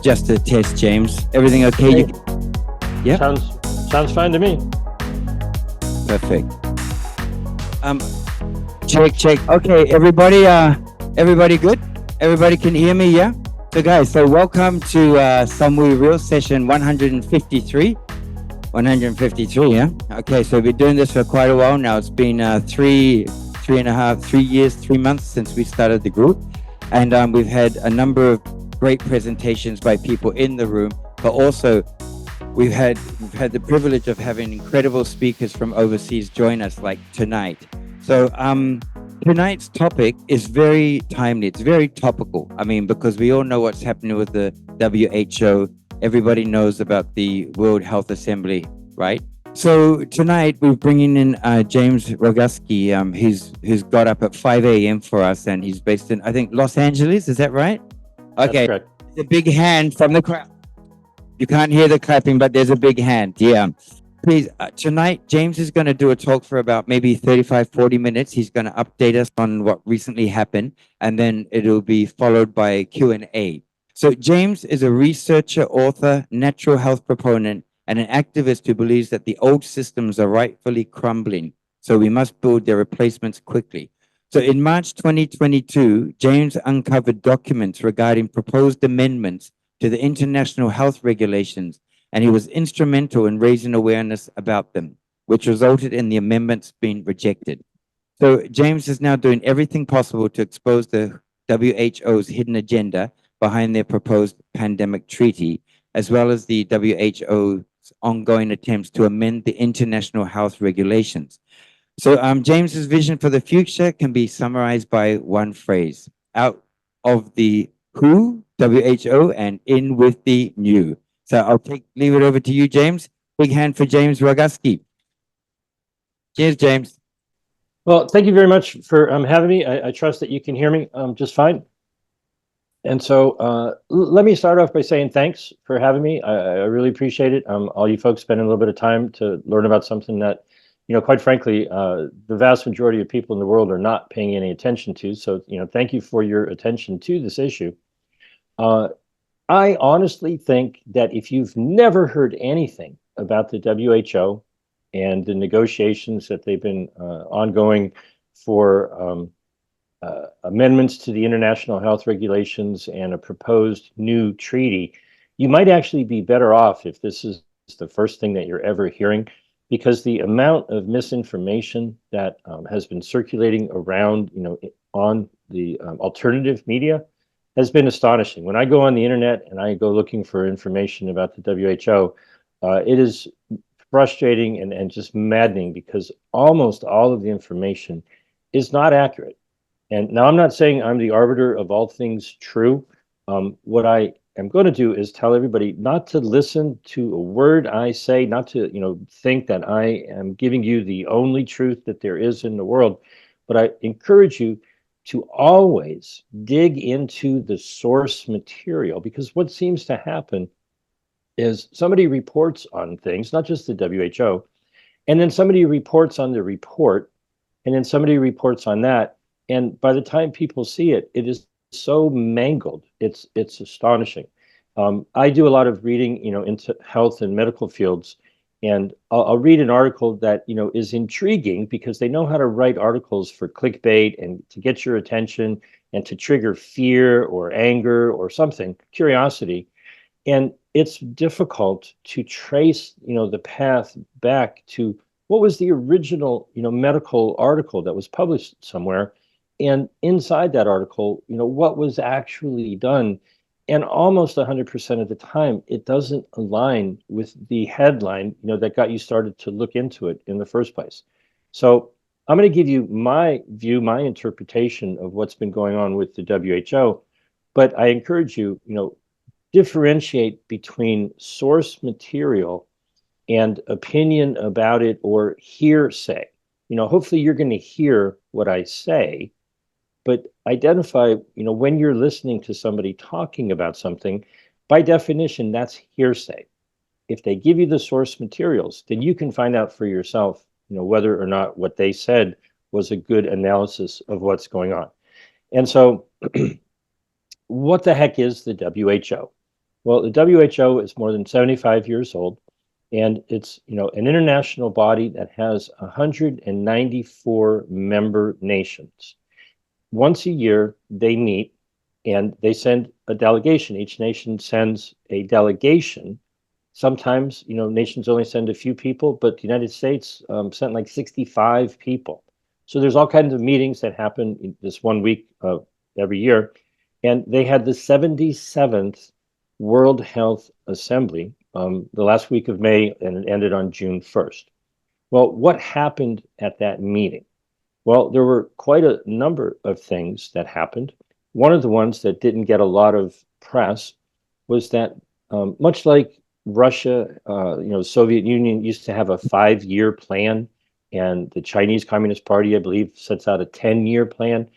just a test, James. Everything okay? Hey, Yeah, sounds fine to me. perfect. Um, check. Okay, everybody good? Everybody can hear me, yeah? So guys, welcome to Samui Real Session 153. 153, yeah? Okay, so we've been doing this for quite a while now. It's been 3 months since we started the group. And we've had a number of great presentations by people in the room, but also we've had the privilege of having incredible speakers from overseas join us, like tonight. So tonight's topic is very timely. It's very topical. I mean, because we all know what's happening with the WHO. Everybody knows about the World Health Assembly, right? So tonight we're bringing in James Rougski. He's got up at 5 a.m. for us, and he's based in, I think, Los Angeles. Is that right? That's Okay. correct. A big hand from the crowd. You can't hear the clapping, but there's a big hand. Yeah. Please, tonight, James is going to do a talk for about maybe 35, 40 minutes. He's going to update us on what recently happened, and then it'll be followed by Q&A. So James is a researcher, author, natural health proponent, and an activist who believes that the old systems are rightfully crumbling, so we must build their replacements quickly. So in March 2022, James uncovered documents regarding proposed amendments to the international health regulations, and he was instrumental in raising awareness about them, which resulted in the amendments being rejected. So James is now doing everything possible to expose the WHO's hidden agenda behind their proposed pandemic treaty, as well as the WHO's ongoing attempts to amend the international health regulations. So James's vision for the future can be summarized by one phrase: out of the WHO and in with the new. So I'll leave it over to you, James. Big hand for James Rougski. Cheers, James. Well, thank you very much for having me. I trust that you can hear me just fine. And so let me start off by saying thanks for having me. I really appreciate it. All you folks spending a little bit of time to learn about something that, quite frankly, the vast majority of people in the world are not paying any attention to. So, thank you for your attention to this issue. I honestly think that if you've never heard anything about the WHO and the negotiations that they've been ongoing for amendments to the international health regulations and a proposed new treaty, you might actually be better off if this is the first thing that you're ever hearing, because the amount of misinformation that has been circulating around, on the alternative media has been astonishing. When I go on the internet and I go looking for information about the WHO, it is frustrating and just maddening, because almost all of the information is not accurate. And now I'm not saying I'm the arbiter of all things true. What I am going to do is tell everybody not to listen to a word I say, not to think that I am giving you the only truth that there is in the world, but I encourage you to always dig into the source material, because what seems to happen is somebody reports on things, not just the WHO, and then somebody reports on the report, and then somebody reports on that. And by the time people see it, it is so mangled. It's astonishing. I do a lot of reading, into health and medical fields, and I'll read an article that is intriguing, because they know how to write articles for clickbait and to get your attention and to trigger fear or anger or something, curiosity. And it's difficult to trace, the path back to what was the original, medical article that was published somewhere. And inside that article, what was actually done. And almost 100% of the time, it doesn't align with the headline, that got you started to look into it in the first place. So I'm going to give you my view, my interpretation of what's been going on with the WHO. But I encourage you, differentiate between source material and opinion about it, or hearsay. Hopefully you're going to hear what I say, but identify, when you're listening to somebody talking about something, by definition, that's hearsay. If they give you the source materials, then you can find out for yourself, whether or not what they said was a good analysis of what's going on. And so what the heck is the WHO? Well, the WHO is more than 75 years old, and it's, an international body that has 194 member nations. Once a year, they meet and they send a delegation. Each nation sends a delegation. Sometimes, nations only send a few people, but the United States sent like 65 people. So there's all kinds of meetings that happen in this 1 week of every year. And they had the 77th World Health Assembly the last week of May, and it ended on June 1st. Well, what happened at that meeting? Well, there were quite a number of things that happened. One of the ones that didn't get a lot of press was that much like Russia, Soviet Union used to have a 5-year plan, and the Chinese Communist Party, I believe, sets out a 10-year plan.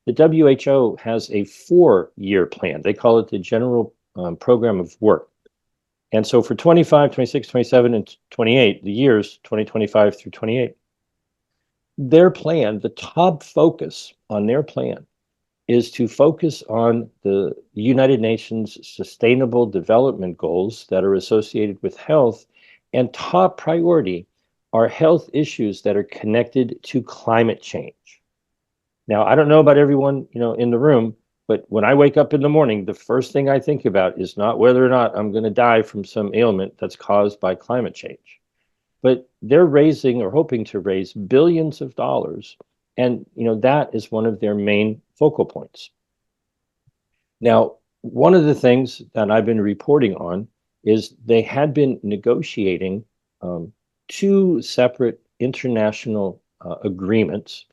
The WHO has a 4-year plan. They call it the General Program of Work. And so for 25, 26, 27, and 28, the years 2025 through 28, their plan, the top focus on their plan is to focus on the United Nations Sustainable Development Goals that are associated with health, and top priority are health issues that are connected to climate change. Now, I don't know about everyone, in the room, but when I wake up in the morning, the first thing I think about is not whether or not I'm going to die from some ailment that's caused by climate change. But they're raising or hoping to raise billions of dollars. And, that is one of their main focal points. Now, one of the things that I've been reporting on is they had been negotiating two separate international agreements,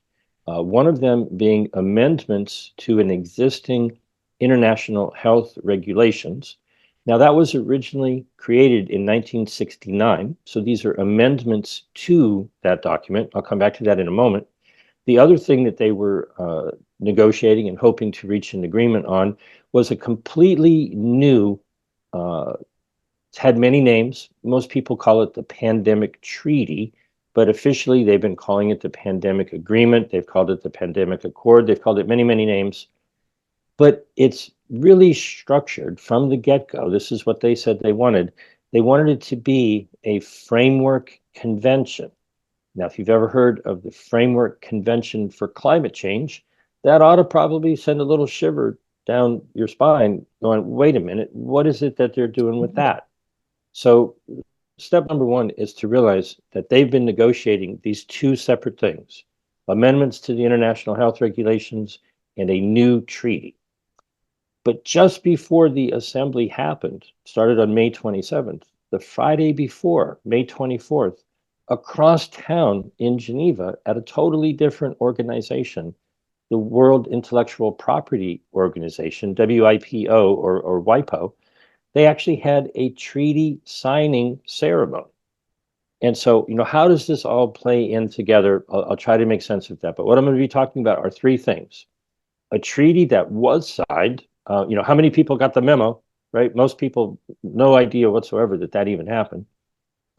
one of them being amendments to an existing international health regulations. Now, that was originally created in 1969. So these are amendments to that document. I'll come back to that in a moment. The other thing that they were negotiating and hoping to reach an agreement on was a completely new, it's had many names. Most people call it the Pandemic Treaty, but officially they've been calling it the Pandemic Agreement. They've called it the Pandemic Accord. They've called it many, many names. But it's really structured from the get-go. This is what they said they wanted. They wanted it to be a framework convention. Now, if you've ever heard of the Framework Convention for Climate Change, that ought to probably send a little shiver down your spine going, wait a minute, what is it that they're doing with that? So step number one is to realize that they've been negotiating these two separate things, amendments to the international health regulations and a new treaty. But just before the assembly happened, started on May 27th, the Friday before, May 24th, across town in Geneva at a totally different organization, the World Intellectual Property Organization, WIPO or WIPO, they actually had a treaty signing ceremony. And so, how does this all play in together? I'll try to make sense of that. But what I'm going to be talking about are three things. A treaty that was signed, how many people got the memo, right? Most people, no idea whatsoever that even happened.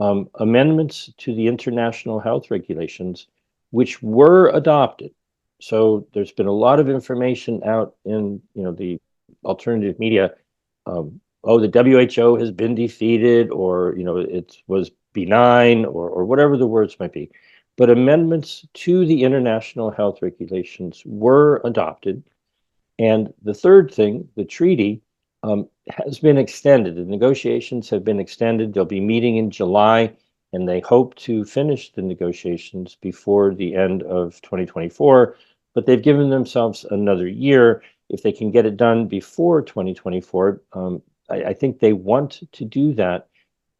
Amendments to the international health regulations, which were adopted. So there's been a lot of information out in, the alternative media. The WHO has been defeated, or, it was benign, or whatever the words might be. But amendments to the international health regulations were adopted. And the third thing, the treaty, has been extended. The negotiations have been extended. They'll be meeting in July, and they hope to finish the negotiations before the end of 2024. But they've given themselves another year. If they can get it done before 2024, I think they want to do that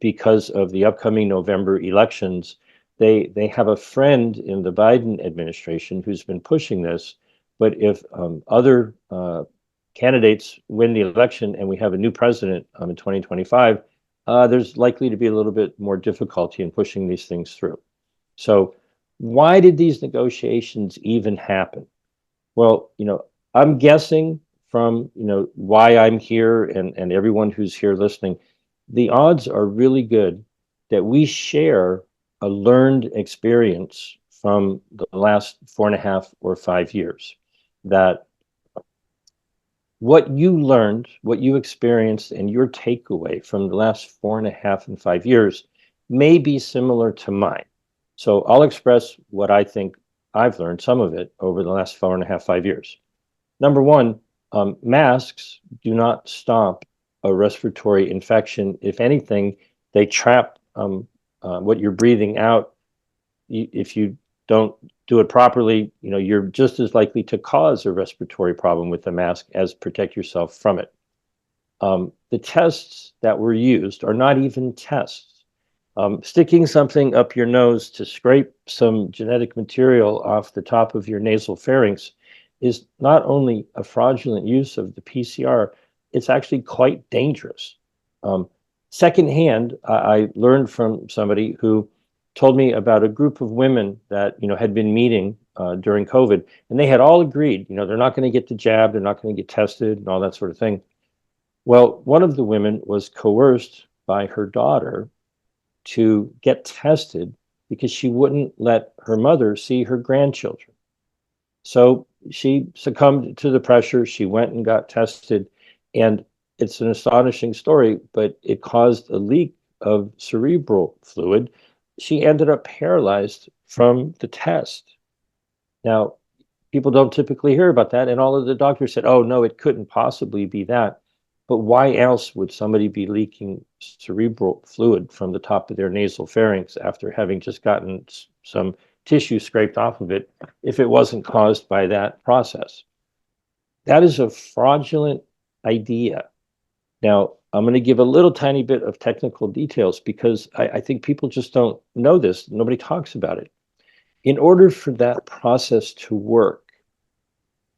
because of the upcoming November elections. They have a friend in the Biden administration who's been pushing this. But if other candidates win the election and we have a new president in 2025, there's likely to be a little bit more difficulty in pushing these things through. So why did these negotiations even happen? Well, I'm guessing from, why I'm here and everyone who's here listening, the odds are really good that we share a learned experience from the last 4.5 or 5 years. That what you learned, what you experienced, and your takeaway from the last 4.5 and 5 years may be similar to mine. So I'll express what I think I've learned, some of it, over the last 4.5, 5 years. Number one, masks do not stop a respiratory infection. If anything, they trap what you're breathing out. If you don't do it properly, you're just as likely to cause a respiratory problem with the mask as protect yourself from it. The tests that were used are not even tests. Sticking something up your nose to scrape some genetic material off the top of your nasal pharynx is not only a fraudulent use of the PCR, it's actually quite dangerous. Um, Secondhand, I learned from somebody who told me about a group of women that had been meeting during COVID, and they had all agreed, they're not going to get the jab, they're not going to get tested, and all that sort of thing. Well, one of the women was coerced by her daughter to get tested because she wouldn't let her mother see her grandchildren. So she succumbed to the pressure. She went and got tested. And it's an astonishing story, but it caused a leak of cerebral fluid. She ended up paralyzed from the test. Now, people don't typically hear about that. And all of the doctors said, oh, no, it couldn't possibly be that. But why else would somebody be leaking cerebral fluid from the top of their nasal pharynx after having just gotten some tissue scraped off of it if it wasn't caused by that process? That is a fraudulent idea. Now, I'm going to give a little tiny bit of technical details because I think people just don't know this. Nobody talks about it. In order for that process to work,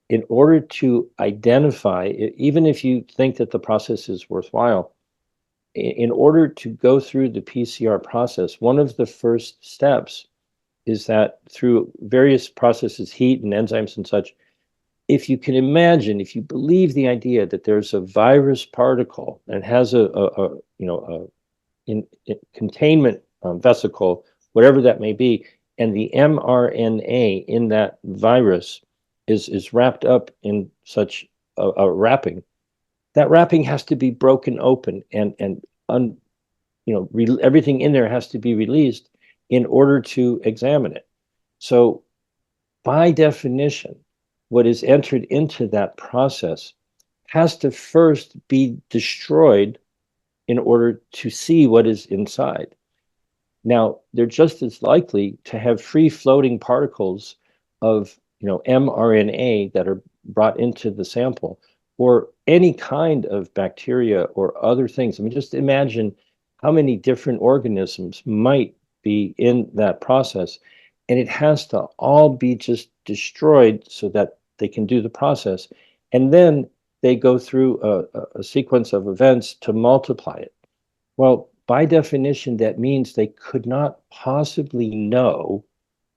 in order to identify, even if you think that the process is worthwhile, in order to go through the PCR process, one of the first steps is that through various processes, heat and enzymes and such, if you can imagine, if you believe the idea that there's a virus particle and has a containment vesicle, whatever that may be, and the mRNA in that virus is wrapped up in such a wrapping, that wrapping has to be broken open and everything in there has to be released in order to examine it. So by definition, what is entered into that process has to first be destroyed in order to see what is inside. Now, they're just as likely to have free floating particles of mRNA that are brought into the sample, or any kind of bacteria or other things. I mean, just imagine how many different organisms might be in that process. And it has to all be just destroyed so that they can do the process. And then they go through a sequence of events to multiply it. Well, by definition, that means they could not possibly know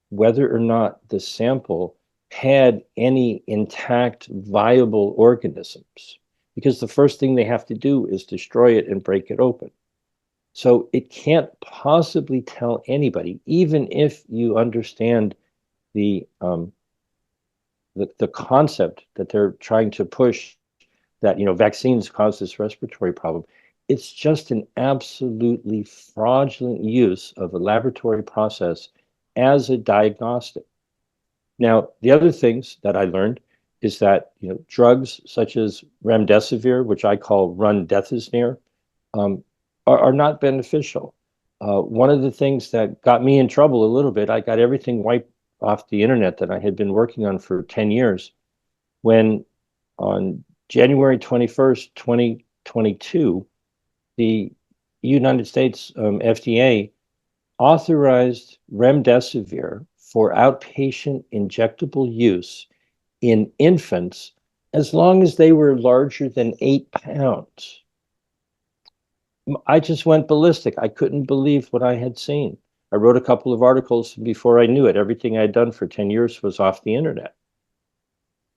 whether or not the sample had any intact, viable organisms, because the first thing they have to do is destroy it and break it open. So it can't possibly tell anybody, even if you understand the concept that they're trying to push, that vaccines cause this respiratory problem. It's just an absolutely fraudulent use of a laboratory process as a diagnostic. Now, the other things that I learned is that drugs such as remdesivir, which I call run-death-is-near, are not beneficial. One of the things that got me in trouble a little bit, I got everything wiped off the internet that I had been working on for 10 years, when on January 21st, 2022, the United States FDA authorized remdesivir for outpatient injectable use in infants as long as they were larger than 8 pounds. I just went ballistic. I couldn't believe what I had seen. I wrote a couple of articles before I knew it. Everything I'd done for 10 years was off the internet.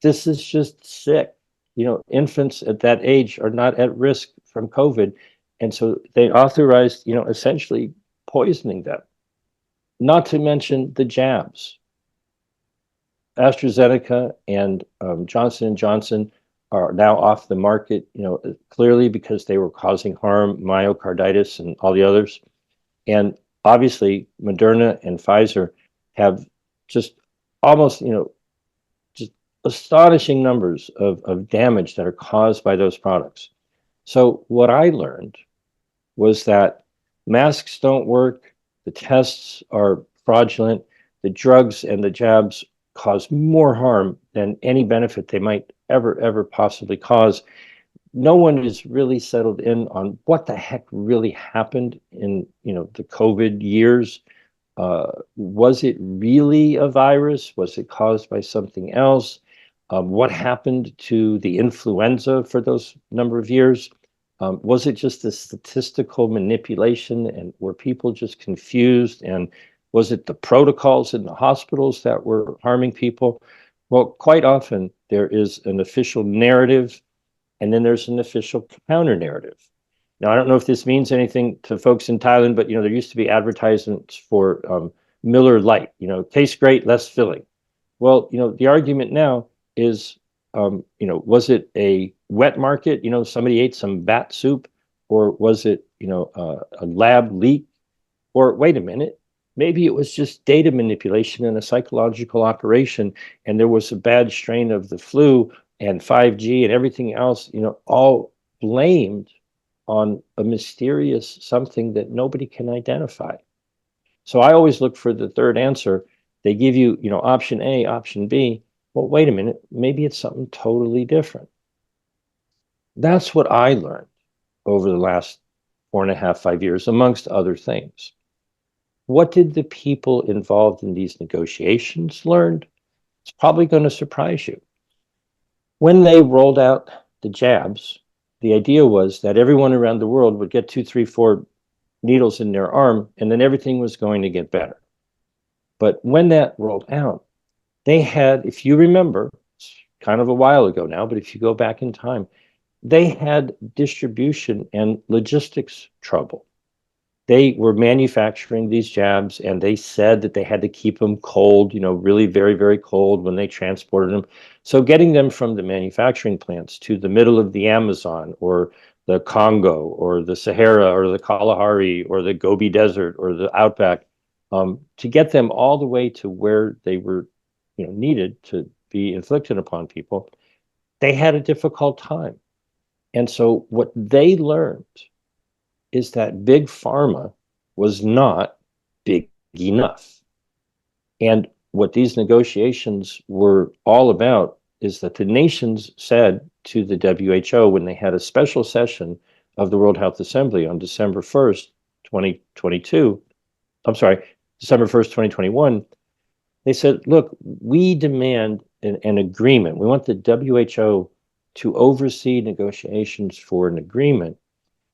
This is just sick. Infants at that age are not at risk from COVID. And so they authorized, essentially poisoning them. Not to mention the jabs. AstraZeneca and Johnson & Johnson are now off the market, clearly because they were causing harm, myocarditis and all the others. And obviously, Moderna and Pfizer have just almost, just astonishing numbers of damage that are caused by those products. So what I learned was that masks don't work, the tests are fraudulent, the drugs and the jabs cause more harm than any benefit they might ever possibly cause. No one is really settled in on what the heck really happened in the COVID years. Was it really a virus? Was it caused by something else? What happened to the influenza for those number of years? Was it just a statistical manipulation, and were people just confused? And was it the protocols in the hospitals that were harming people? Well, quite often there is an official narrative, and then there's an official counter narrative. Now, I don't know if this means anything to folks in Thailand, but there used to be advertisements for Miller Lite. Tastes great, less filling. Well, the argument now is, was it a wet market? Somebody ate some bat soup, or was it, a lab leak? Or wait a minute, maybe it was just data manipulation and a psychological operation, and there was a bad strain of the flu and 5G and everything else, all blamed on a mysterious something that nobody can identify. So I always look for the third answer. They give you, option A, option B. Well, wait a minute, maybe it's something totally different. That's what I learned over the last 4.5, 5 years, amongst other things. What did the people involved in these negotiations learn? It's probably going to surprise you. When they rolled out the jabs, the idea was that everyone around the world would get 2, 3, 4 needles in their arm, and then everything was going to get better. But when that rolled out, they had, if you remember, it's kind of a while ago now, but if you go back in time, they had distribution and logistics trouble. They were manufacturing these jabs, and they said that they had to keep them cold, really very, very cold when they transported them. So getting them from the manufacturing plants to the middle of the Amazon or the Congo or the Sahara or the Kalahari or the Gobi Desert or the Outback, to get them all the way to where they were, needed to be inflicted upon people, they had a difficult time. And so what they learned is that big pharma was not big enough. And what these negotiations were all about is that the nations said to the WHO when they had a special session of the World Health Assembly on December 1st, 2022, December 1st, 2021, they said, look, we demand an agreement. We want the WHO to oversee negotiations for an agreement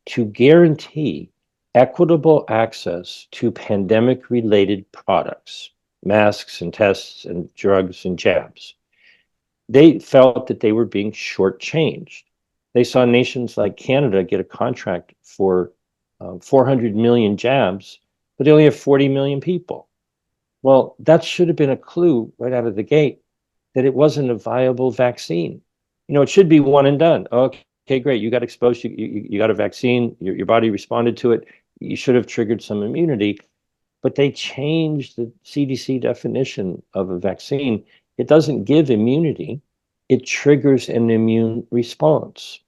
to guarantee equitable access to pandemic-related products, masks and tests and drugs and jabs. They felt that they were being shortchanged. They saw nations like Canada get a contract for 400 million jabs, but they only have 40 million people. Well, that should have been a clue right out of the gate that it wasn't a viable vaccine. It should be one and done. Okay, great. You got exposed. You got a vaccine. Your body responded to it. You should have triggered some immunity. But they changed the CDC definition of a vaccine. It doesn't give immunity. It triggers an immune response.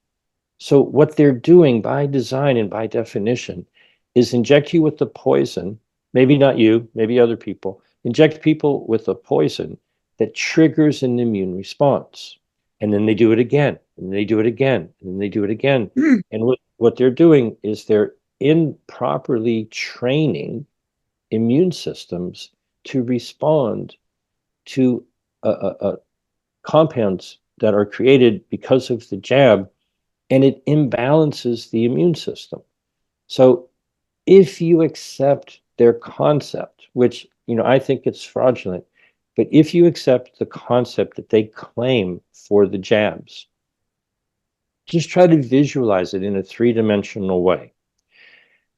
So what they're doing by design and by definition is inject you with the poison. Maybe not you, maybe other people. Inject people with a poison that triggers an immune response. And then they do it again, and they do it again, and they do it again. And what they're doing is they're improperly training immune systems to respond to compounds that are created because of the jab, and it imbalances the immune system. So if you accept their concept, which I think it's fraudulent, but if you accept the concept that they claim for the jabs, just try to visualize it in a three-dimensional way.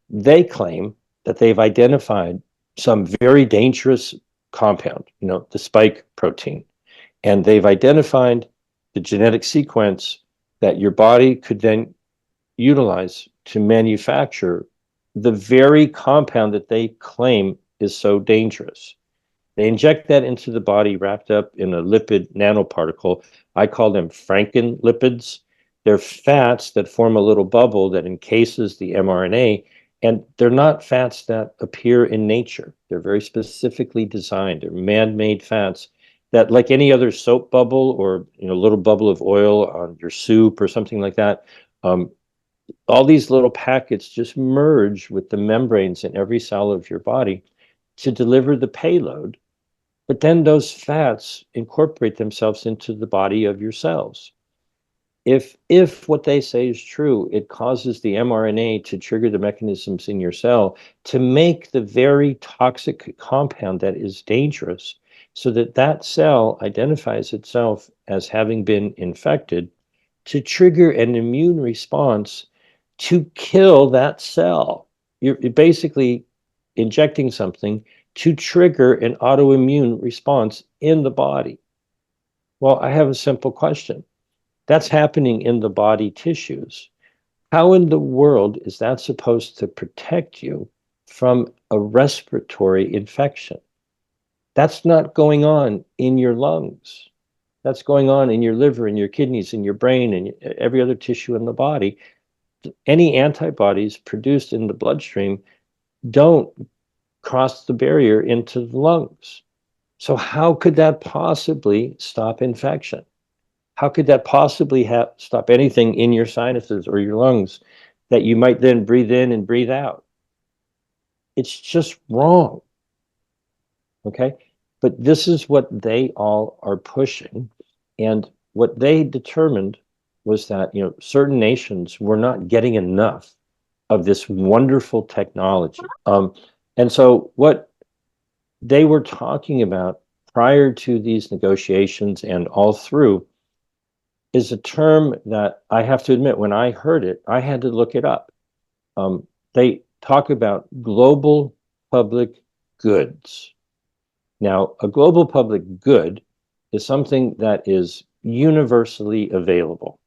They claim that they've identified some very dangerous compound, the spike protein, and they've identified the genetic sequence that your body could then utilize to manufacture the very compound that they claim is so dangerous. They inject that into the body wrapped up in a lipid nanoparticle. I call them frankenlipids. They're fats that form a little bubble that encases the mRNA, and they're not fats that appear in nature. They're very specifically designed. They're man-made fats that, like any other soap bubble or little bubble of oil on your soup or something like that, um, all these little packets just merge with the membranes in every cell of your body to deliver the payload, but then those fats incorporate themselves into the body of your cells. If what they say is true, it causes the mRNA to trigger the mechanisms in your cell to make the very toxic compound that is dangerous, so that that cell identifies itself as having been infected, to trigger an immune response to kill that cell. You're basically injecting something to trigger an autoimmune response in the body. Well, I have a simple question. That's happening in the body tissues. How in the world is that supposed to protect you from a respiratory infection? That's not going on in your lungs. That's going on in your liver, in your kidneys, in your brain, and every other tissue in the body. Any antibodies produced in the bloodstream don't cross the barrier into the lungs. So how could that possibly stop infection? How could that possibly stop anything in your sinuses or your lungs that you might then breathe in and breathe out? It's just wrong. Okay. But this is what they all are pushing. And what they determined was that, certain nations were not getting enough of this wonderful technology. And so what they were talking about prior to these negotiations and all through is a term that I have to admit, when I heard it, I had to look it up. They talk about global public goods. Now, a global public good is something that is universally available.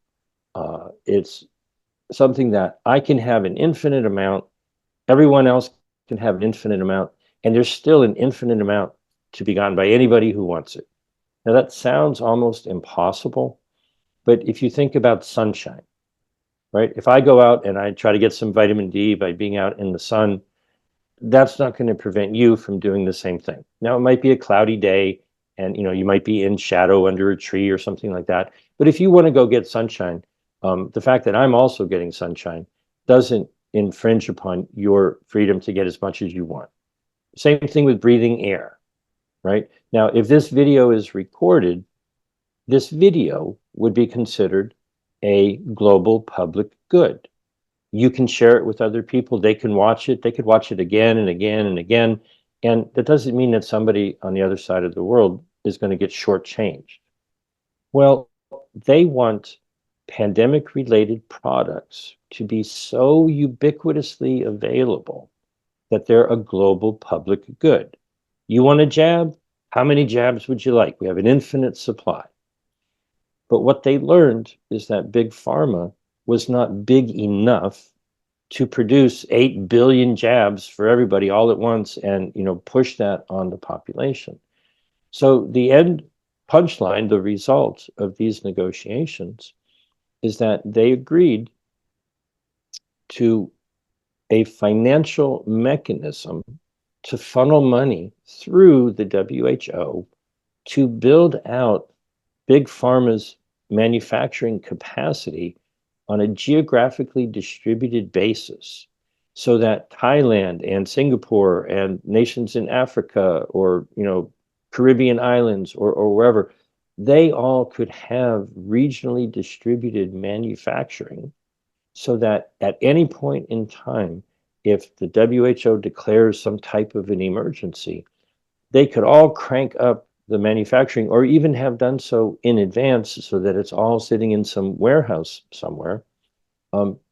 It's something that I can have an infinite amount, everyone else can have an infinite amount, and there's still an infinite amount to be gotten by anybody who wants it. Now, that sounds almost impossible, but if you think about sunshine, right? If I go out and I try to get some vitamin D by being out in the sun, that's not going to prevent you from doing the same thing. Now, it might be a cloudy day and you might be in shadow under a tree or something like that. But if you want to go get sunshine, the fact that I'm also getting sunshine doesn't infringe upon your freedom to get as much as you want. Same thing with breathing air, right? Now, if this video is recorded, this video would be considered a global public good. You can share it with other people. They can watch it. They could watch it again and again and again. And that doesn't mean that somebody on the other side of the world is going to get shortchanged. Well, they want pandemic-related products to be so ubiquitously available that they're a global public good. You want a jab? How many jabs would you like? We have an infinite supply. But what they learned is that big pharma was not big enough to produce 8 billion jabs for everybody all at once and push that on the population. So the end punchline, the result of these negotiations, is that they agreed to a financial mechanism to funnel money through the WHO to build out big pharma's manufacturing capacity on a geographically distributed basis, so that Thailand and Singapore and nations in Africa or Caribbean islands or wherever, they all could have regionally distributed manufacturing, so that at any point in time, if the WHO declares some type of an emergency, they could all crank up the manufacturing, or even have done so in advance, so that it's all sitting in some warehouse somewhere,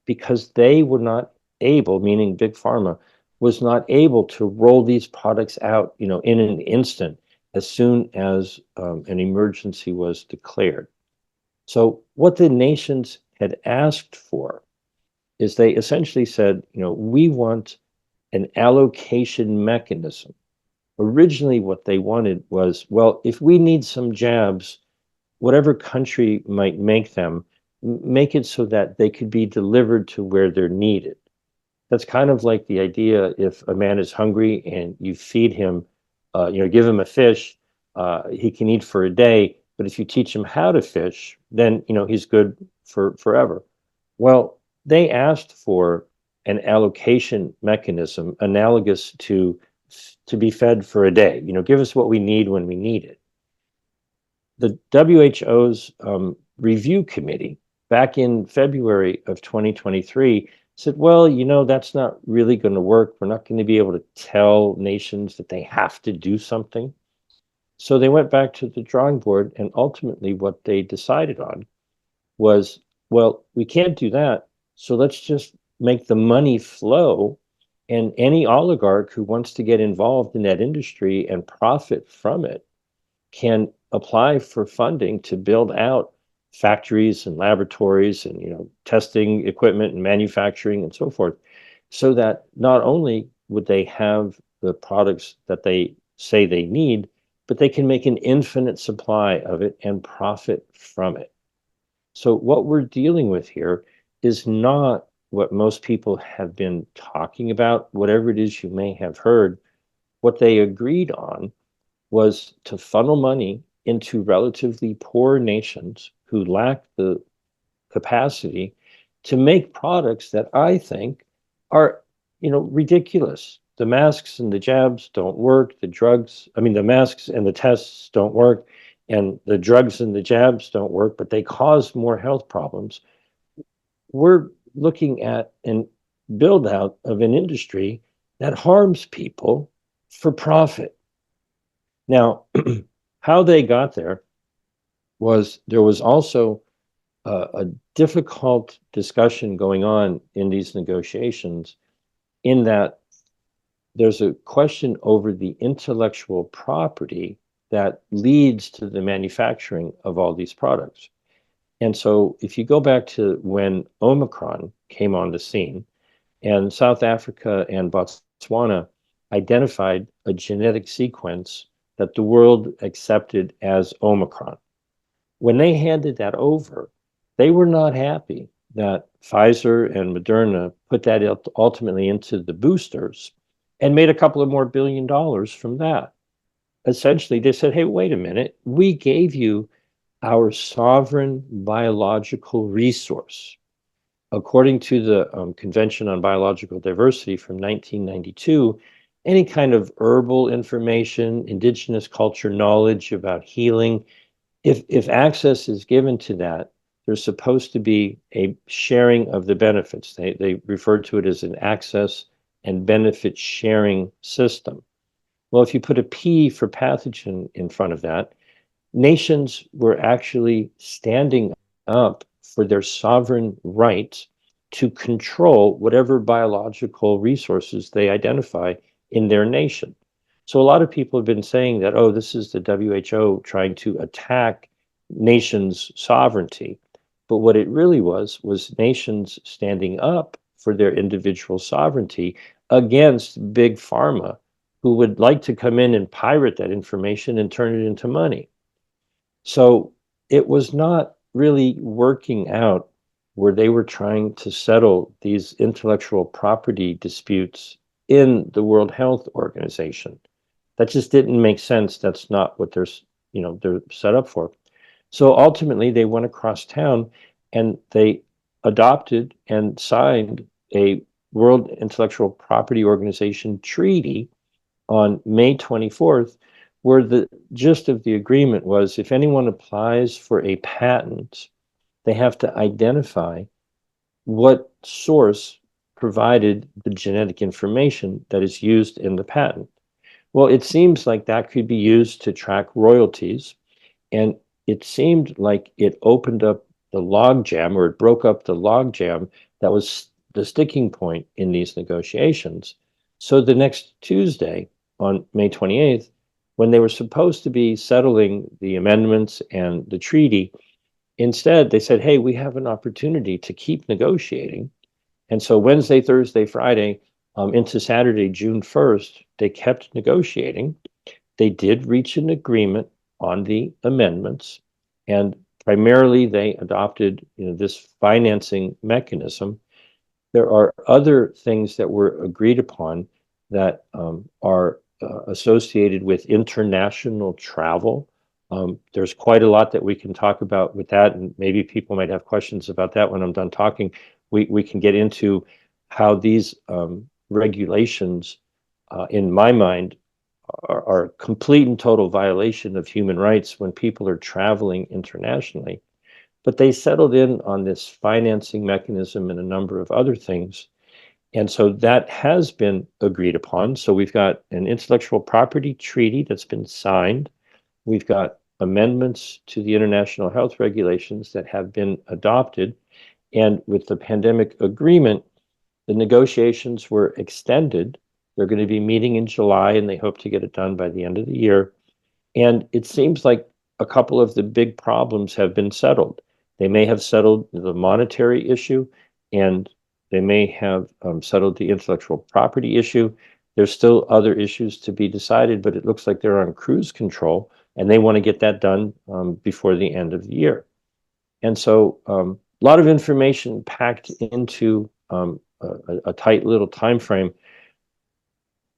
because they were not able, meaning big pharma was not able to roll these products out, in an instant as soon as an emergency was declared. So what the nations had asked for is they essentially said, we want an allocation mechanism. Originally, what they wanted was, well, if we need some jabs, whatever country might make them, make it so that they could be delivered to where they're needed. That's kind of like the idea if a man is hungry and you feed him, give him a fish, he can eat for a day. But if you teach him how to fish, then he's good for forever. Well, they asked for an allocation mechanism analogous to be fed for a day. Give us what we need when we need it. The WHO's review committee back in February of 2023 said, well, that's not really going to work. We're not going to be able to tell nations that they have to do something. So they went back to the drawing board, and ultimately what they decided on was, well, we can't do that. So let's just make the money flow, and any oligarch who wants to get involved in that industry and profit from it can apply for funding to build out factories and laboratories and testing equipment and manufacturing and so forth, so that not only would they have the products that they say they need, but they can make an infinite supply of it and profit from it. So what we're dealing with here is not what most people have been talking about, whatever it is you may have heard. What they agreed on was to funnel money into relatively poor nations who lack the capacity to make products that I think are, ridiculous. The masks and the jabs don't work. The masks and the tests don't work, and the drugs and the jabs don't work, but they cause more health problems. We're looking at an build out of an industry that harms people for profit. Now, how they got there was there was also a difficult discussion going on in these negotiations, in that there's a question over the intellectual property that leads to the manufacturing of all these products. And so if you go back to when Omicron came on the scene, and South Africa and Botswana identified a genetic sequence that the world accepted as Omicron. When they handed that over, they were not happy that Pfizer and Moderna put that ultimately into the boosters and made a couple of more $1 billion from that. Essentially, they said, hey, wait a minute, we gave you our sovereign biological resource. According to the Convention on Biological Diversity from 1992, any kind of herbal information, indigenous culture knowledge about healing, if access is given to that, there's supposed to be a sharing of the benefits. They refer to it as an access and benefit sharing system. Well, if you put a P for pathogen in front of that, nations were actually standing up for their sovereign right to control whatever biological resources they identify in their nation. So a lot of people have been saying that, oh, this is the WHO trying to attack nations' sovereignty. But what it really was nations standing up for their individual sovereignty against big pharma, who would like to come in and pirate that information and turn it into money. So it was not really working out where they were trying to settle these intellectual property disputes in the World Health Organization. That just didn't make sense. That's not what they're set up for. So ultimately, they went across town and they adopted and signed a World Intellectual Property Organization treaty on May 24th, where the gist of the agreement was if anyone applies for a patent, they have to identify what source provided the genetic information that is used in the patent. Well, it seems like that could be used to track royalties, and it seemed like it opened up the logjam, or it broke up the logjam that was the sticking point in these negotiations. So the next Tuesday, on May 28th, when they were supposed to be settling the amendments and the treaty, Instead, they said, hey, we have an opportunity to keep negotiating. And so Wednesday, Thursday, Friday, into Saturday, June 1st, they kept negotiating. They did reach an agreement on the amendments, and primarily they adopted, this financing mechanism. There are other things that were agreed upon that are associated with international travel. There's quite a lot that we can talk about with that, and maybe people might have questions about that when I'm done talking. We can get into how these regulations, in my mind, are complete and total violation of human rights when people are traveling internationally. But they settled in on this financing mechanism and a number of other things. And so that has been agreed upon. So we've got an intellectual property treaty that's been signed. We've got amendments to the international health regulations that have been adopted. And with the pandemic agreement, the negotiations were extended. They're going to be meeting in July, and they hope to get it done by the end of the year. And it seems like a couple of the big problems have been settled. They may have settled the monetary issue, and they may have settled the intellectual property issue. There's still other issues to be decided, but it looks like they're on cruise control, and they want to get that done before the end of the year. And so a lot of information packed into a tight little time frame.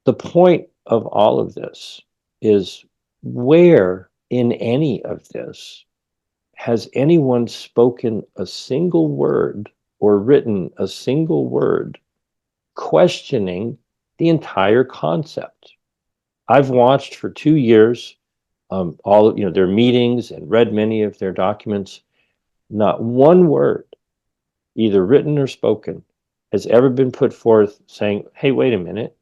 The point of all of this is, where in any of this has anyone spoken a single word or written a single word questioning the entire concept? I've watched for 2 years all their meetings and read many of their documents. Not one word, either written or spoken, has ever been put forth saying, hey, wait a minute,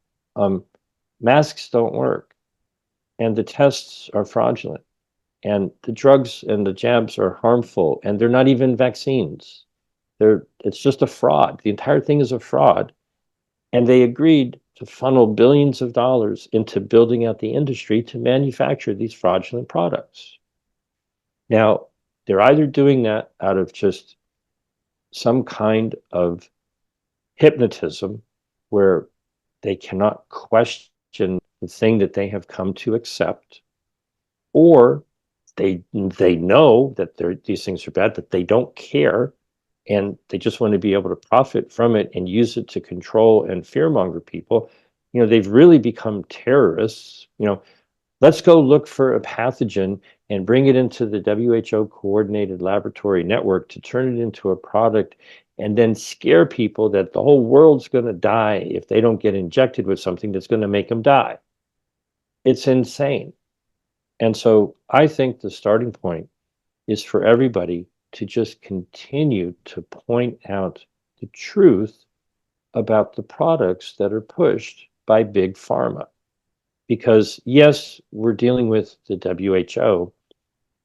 masks don't work, and the tests are fraudulent, and the drugs and the jabs are harmful, and they're not even vaccines. It's just a fraud. The entire thing is a fraud. And they agreed to funnel billions of dollars into building out the industry to manufacture these fraudulent products. Now, they're either doing that out of just some kind of hypnotism where they cannot question the thing that they have come to accept, or they know that these things are bad, but they don't care, and they just want to be able to profit from it and use it to control and fearmonger people. They've really become terrorists. Let's go look for a pathogen and bring it into the WHO coordinated laboratory network to turn it into a product, and then scare people that the whole world's going to die if they don't get injected with something that's going to make them die. It's insane. And so I think the starting point is for everybody to just continue to point out the truth about the products that are pushed by big pharma. Because yes, we're dealing with the WHO,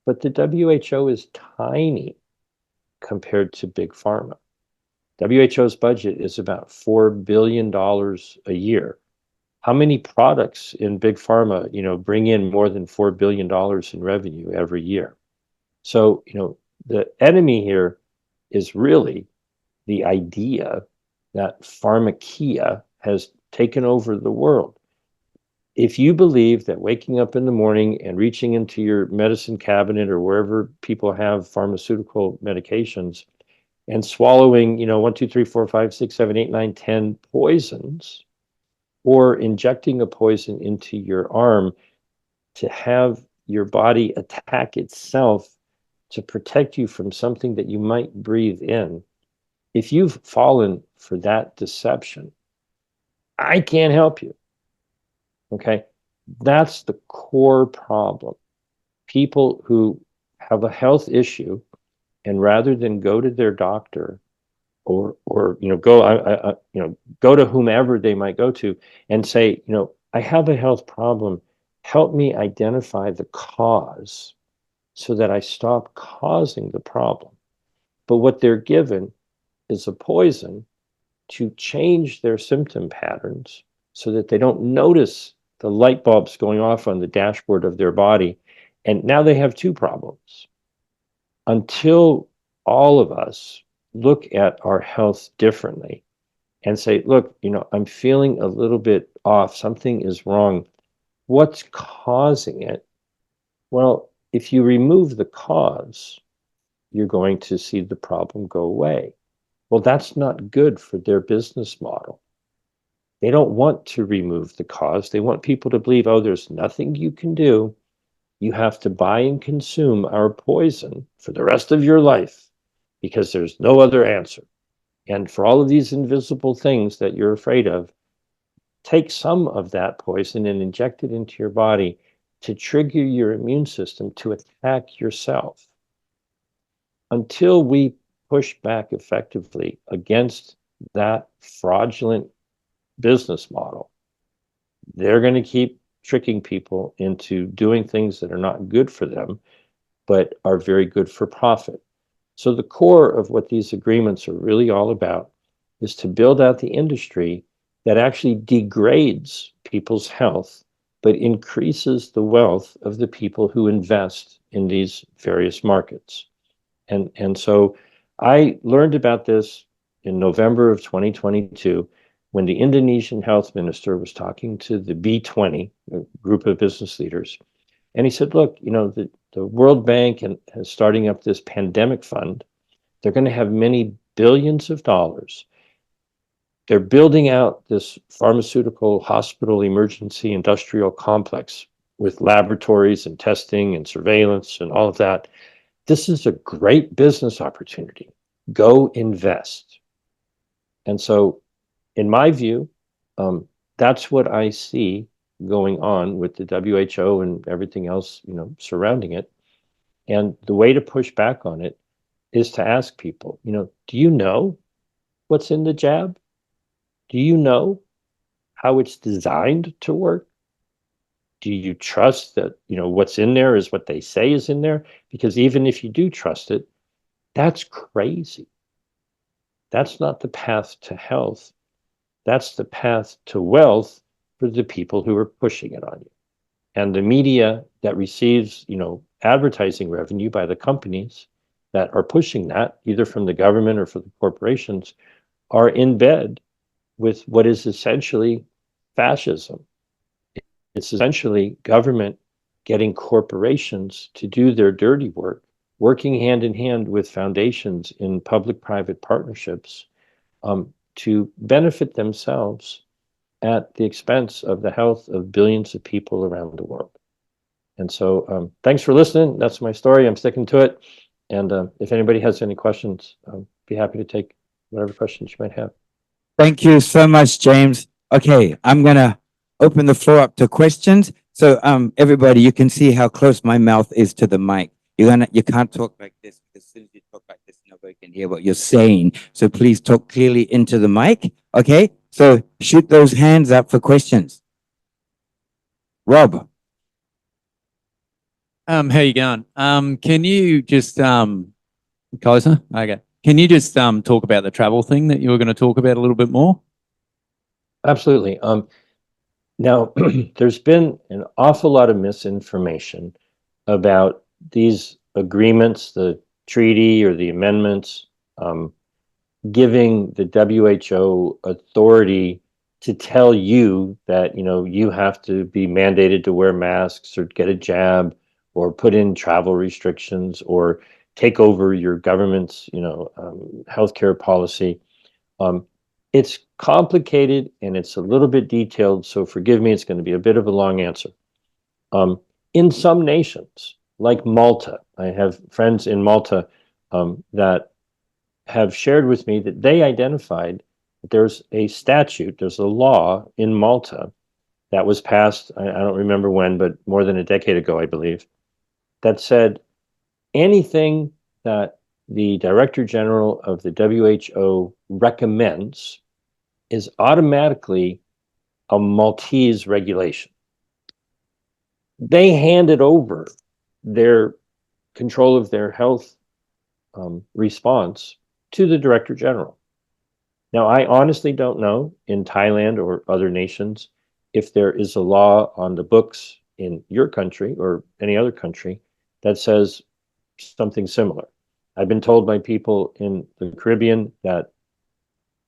but the WHO is tiny compared to big pharma. WHO's budget is about $4 billion a year. How many products in big pharma, bring in more than $4 billion in revenue every year? So, the enemy here is really the idea that pharmakia has taken over the world. If you believe that waking up in the morning and reaching into your medicine cabinet or wherever people have pharmaceutical medications and swallowing, 1, 2, 3, 4, 5, 6, 7, 8, 9, 10 poisons, or injecting a poison into your arm to have your body attack itself to protect you from something that you might breathe in. If you've fallen for that deception, I can't help you. Okay? That's the core problem. People who have a health issue, and rather than go to their doctor or go to whomever they might go to and say, I have a health problem, help me identify the cause so that I stop causing the problem. But what they're given is a poison to change their symptom patterns so that they don't notice the light bulbs going off on the dashboard of their body. And now they have two problems. Until all of us look at our health differently and say, look, I'm feeling a little bit off, something is wrong. What's causing it? Well, if you remove the cause, you're going to see the problem go away. Well, that's not good for their business model. They don't want to remove the cause. They want people to believe, oh, there's nothing you can do. You have to buy and consume our poison for the rest of your life because there's no other answer. And for all of these invisible things that you're afraid of, take some of that poison and inject it into your body to trigger your immune system to attack yourself. Until we push back effectively against that fraudulent business model, they're going to keep tricking people into doing things that are not good for them, but are very good for profit. So the core of what these agreements are really all about is to build out the industry that actually degrades people's health, but increases the wealth of the people who invest in these various markets. And so I learned about this in November of 2022 when the Indonesian health minister was talking to the B20, a group of business leaders. And he said, look, the World Bank is starting up this pandemic fund. They're going to have many billions of dollars. They're building out this pharmaceutical hospital emergency industrial complex with laboratories and testing and surveillance and all of that. This is a great business opportunity. Go invest. And so, in my view, that's what I see going on with the WHO and everything else, surrounding it. And the way to push back on it is to ask people, do you know what's in the jab? Do you know how it's designed to work? Do you trust that, what's in there is what they say is in there? Because even if you do trust it, that's crazy. That's not the path to health. That's the path to wealth for the people who are pushing it on you. And the media that receives, advertising revenue by the companies that are pushing that, either from the government or for the corporations, are in bed with what is essentially fascism. It's essentially government getting corporations to do their dirty work, working hand in hand with foundations in public-private partnerships to benefit themselves at the expense of the health of billions of people around the world. And so thanks for listening. That's my story. I'm sticking to it. And if anybody has any questions, I'll be happy to take whatever questions you might have. Thank you so much, James. Okay, I'm gonna open the floor up to questions. So everybody, you can see how close my mouth is to the mic. You can't talk like this because as soon as you talk like this, nobody can hear what you're saying. So please talk clearly into the mic. Okay, so shoot those hands up for questions. Rob. How you going? Can you just closer? Okay. Can you just talk about the travel thing that you were going to talk about a little bit more? Absolutely. Now, there's been an awful lot of misinformation about these agreements, the treaty or the amendments, giving the WHO authority to tell you that, you have to be mandated to wear masks or get a jab or put in travel restrictions or take over your government's, healthcare policy. It's complicated and it's a little bit detailed, so forgive me, it's going to be a bit of a long answer. In some nations, like Malta, I have friends in Malta that have shared with me that they identified that there's a statute, there's a law in Malta that was passed, I don't remember when, but more than a decade ago, I believe, that said anything that the Director General of the WHO recommends is automatically a Maltese regulation. They handed over their control of their health response to the Director General. Now, I honestly don't know in Thailand or other nations if there is a law on the books in your country or any other country that says something similar. I've been told by people in the Caribbean that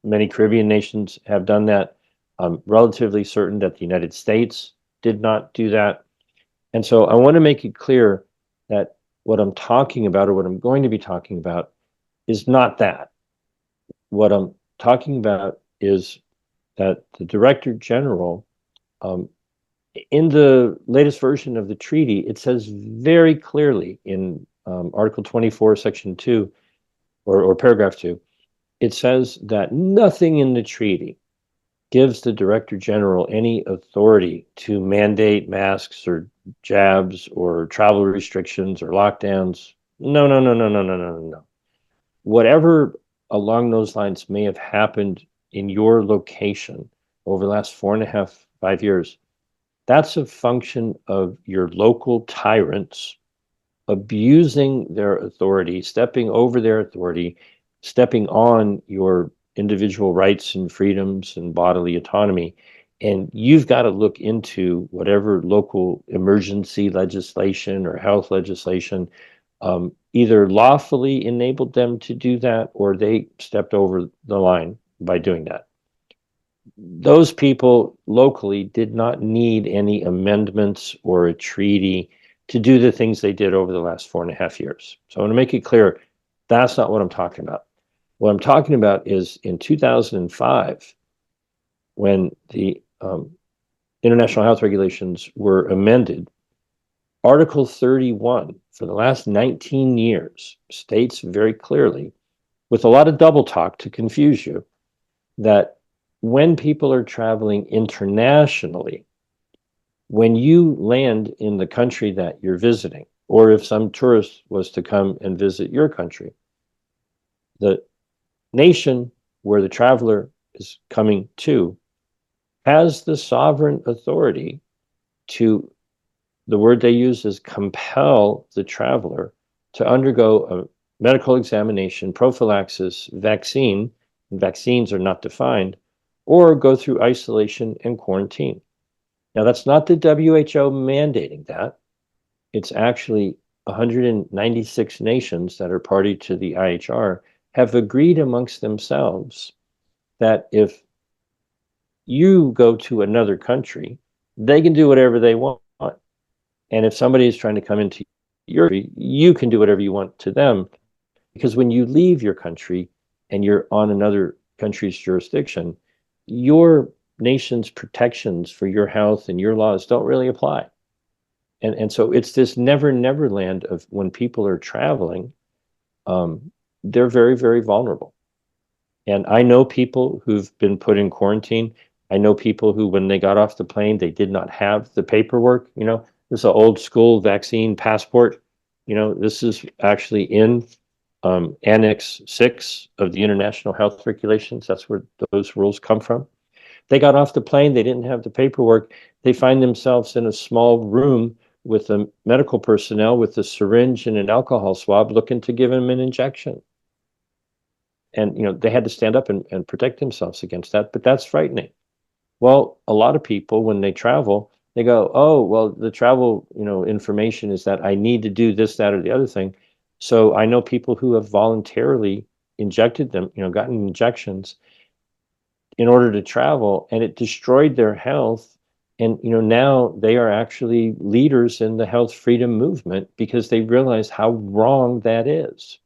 many Caribbean nations have done that. I'm relatively certain that the United States did not do that. And so I want to make it clear that what I'm talking about, or what I'm going to be talking about, is not that. What I'm talking about is that the Director General, um, in the latest version of the treaty, it says very clearly in Article 24, Section 2, or Paragraph 2, it says that nothing in the treaty gives the Director General any authority to mandate masks or jabs or travel restrictions or lockdowns. No, no, no, no, no, no, no, no. Whatever along those lines may have happened in your location over the last 4.5, 5 years, that's a function of your local tyrants abusing their authority, stepping over their authority, stepping on your individual rights and freedoms and bodily autonomy. And you've got to look into whatever local emergency legislation or health legislation either lawfully enabled them to do that, or they stepped over the line by doing that. Those people locally did not need any amendments or a treaty to do the things they did over the last 4.5 years. So I want to make it clear, that's not what I'm talking about. What I'm talking about is in 2005, when the international health regulations were amended, Article 31 for the last 19 years states very clearly, with a lot of double talk to confuse you, that when people are traveling internationally, when you land in the country that you're visiting, or if some tourist was to come and visit your country, the nation where the traveler is coming to has the sovereign authority to, the word they use is compel the traveler to undergo a medical examination, prophylaxis, vaccine, and vaccines are not defined, or go through isolation and quarantine. Now, that's not the WHO mandating that. It's actually 196 nations that are party to the IHR have agreed amongst themselves that if you go to another country, they can do whatever they want. And if somebody is trying to come into your country, you can do whatever you want to them. Because when you leave your country and you're on another country's jurisdiction, your nation's protections for your health and your laws don't really apply. And so it's this never land of when people are traveling, they're very, very vulnerable. And I know people who've been put in quarantine. I know people who, when they got off the plane, they did not have the paperwork. You know, this is an old school vaccine passport. You know, this is actually in Annex 6 of the International Health Regulations. That's where those rules come from. They got off the plane, they didn't have the paperwork. They find themselves in a small room with the medical personnel with a syringe and an alcohol swab looking to give them an injection. And, you know, they had to stand up and protect themselves against that, but that's frightening. Well, a lot of people, when they travel, they go, oh, well, the travel, you know, information is that I need to do this, that, or the other thing. So I know people who have voluntarily injected them, you know, gotten injections in order to travel, and it destroyed their health. And, you know, now they are actually leaders in the health freedom movement because they realize how wrong that is.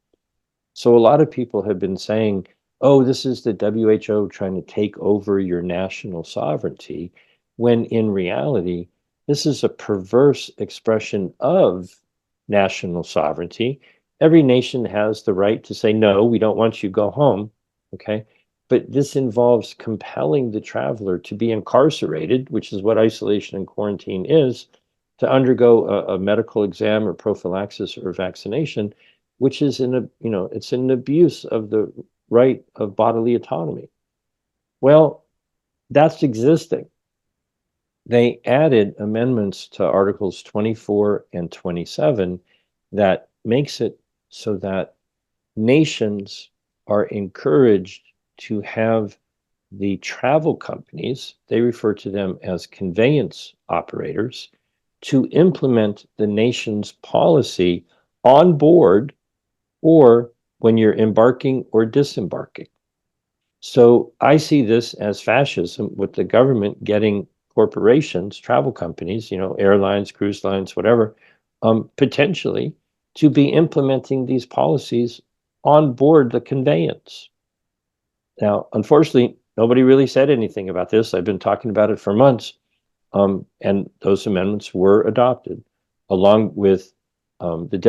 So a lot of people have been saying, oh, this is the WHO trying to take over your national sovereignty, when in reality, this is a perverse expression of national sovereignty. Every nation has the right to say, no, we don't want you, go home. Okay. But this involves compelling the traveler to be incarcerated, which is what isolation and quarantine is, to undergo a medical exam or prophylaxis or vaccination, which is it's an abuse of the right of bodily autonomy. Well, that's existing. They added amendments to Articles 24 and 27 that makes it so that nations are encouraged to have the travel companies, they refer to them as conveyance operators, to implement the nation's policy on board or when you're embarking or disembarking. So I see this as fascism, with the government getting corporations, travel companies, airlines, cruise lines, whatever, potentially to be implementing these policies on board the conveyance. Now, unfortunately, nobody really said anything about this. I've been talking about it for months, and those amendments were adopted, along with the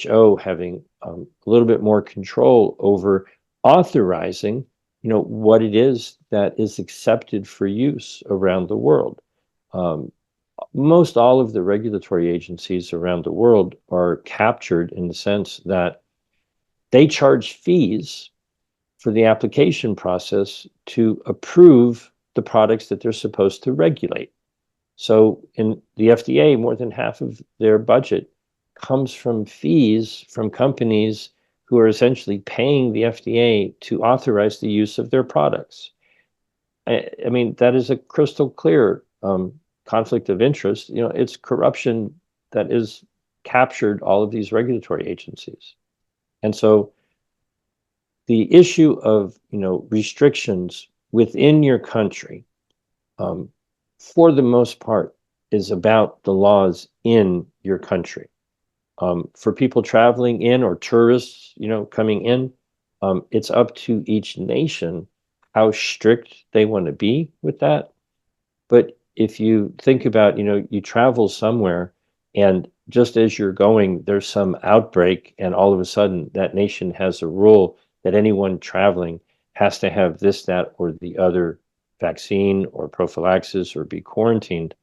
WHO having a little bit more control over authorizing, what it is that is accepted for use around the world. Most all of the regulatory agencies around the world are captured in the sense that they charge fees for the application process to approve the products that they're supposed to regulate. So in the FDA, more than half of their budget comes from fees from companies who are essentially paying the FDA to authorize the use of their products. I mean, that is a crystal clear conflict of interest. It's corruption that is captured all of these regulatory agencies. And so the issue of, restrictions within your country, for the most part, is about the laws in your country. For people traveling in, or tourists, coming in, it's up to each nation how strict they want to be with that. But if you think about, you travel somewhere, and just as you're going, there's some outbreak, and all of a sudden that nation has a rule that anyone traveling has to have this, that, or the other vaccine or prophylaxis or be quarantined.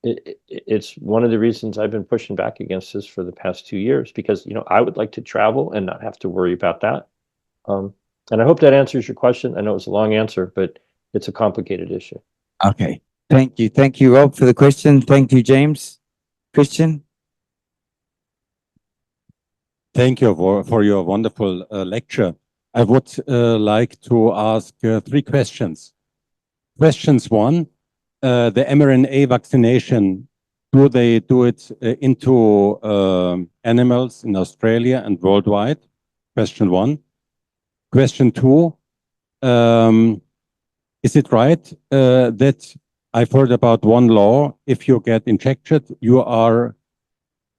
It's one of the reasons I've been pushing back against this for the past 2 years, because I would like to travel and not have to worry about that. And I hope that answers your question. I know it's a long answer, but it's a complicated issue. Okay. Thank you, Rob, for the question. Thank you, James. Christian? Thank you for your wonderful lecture. I would like to ask 3 questions. Questions 1, the mRNA vaccination, do they do it into animals in Australia and worldwide? Question 1. Question 2, is it right that I've heard about one law, if you get injected, you are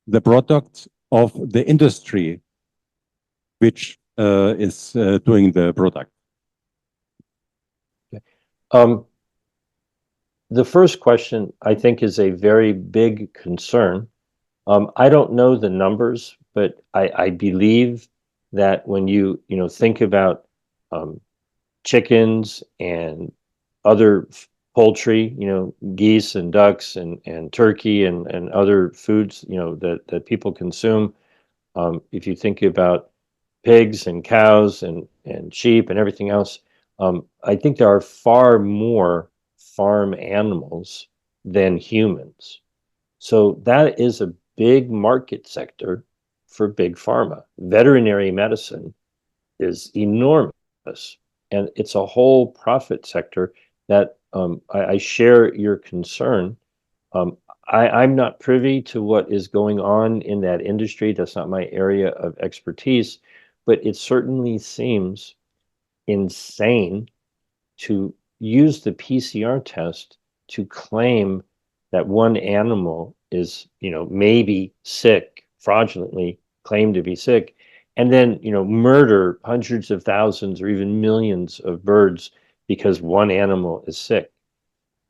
the product of the industry which is doing the product? The first question, I think, is a very big concern. I don't know the numbers, but I believe that when you think about chickens and other poultry, geese and ducks and turkey and other foods, that people consume. If you think about pigs and cows and sheep and everything else, I think there are far more farm animals than humans. So that is a big market sector for big pharma. Veterinary medicine is enormous, and it's a whole profit sector that I share your concern. I'm not privy to what is going on in that industry. That's not my area of expertise, but it certainly seems insane to use the PCR test to claim that one animal is, maybe sick, fraudulently claimed to be sick, and then, murder hundreds of thousands or even millions of birds because one animal is sick.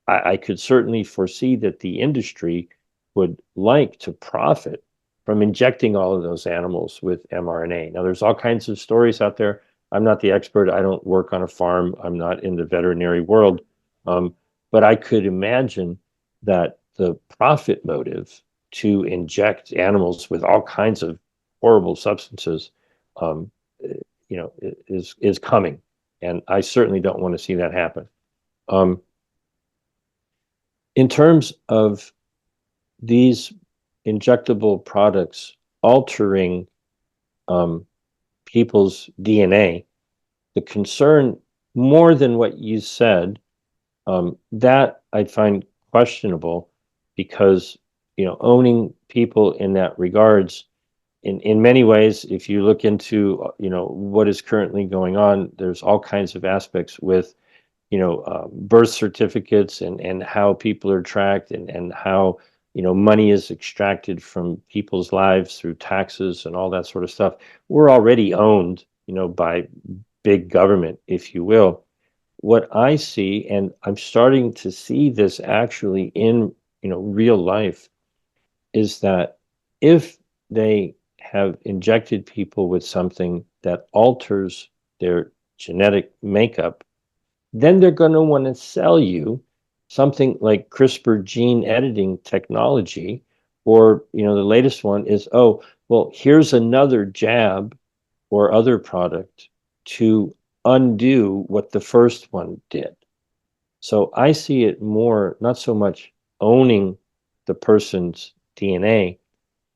I could certainly foresee that the industry would like to profit from injecting all of those animals with mRNA. Now, there's all kinds of stories out there. I'm not the expert. I don't work on a farm. I'm not in the veterinary world. But I could imagine that the profit motive to inject animals with all kinds of horrible substances, is coming. And I certainly don't want to see that happen. In terms of these injectable products altering people's DNA, the concern, more than what you said, that I find questionable, because owning people in that regards, in many ways, if you look into, what is currently going on, there's all kinds of aspects with, birth certificates and how people are tracked and how, money is extracted from people's lives through taxes and all that sort of stuff. We're already owned, by big government, if you will. What I see, and I'm starting to see this actually in, real life, is that if they have injected people with something that alters their genetic makeup, then they're going to want to sell you something like CRISPR gene editing technology, or, the latest one is, oh, well, here's another jab or other product to undo what the first one did. So I see it more, not so much owning the person's DNA,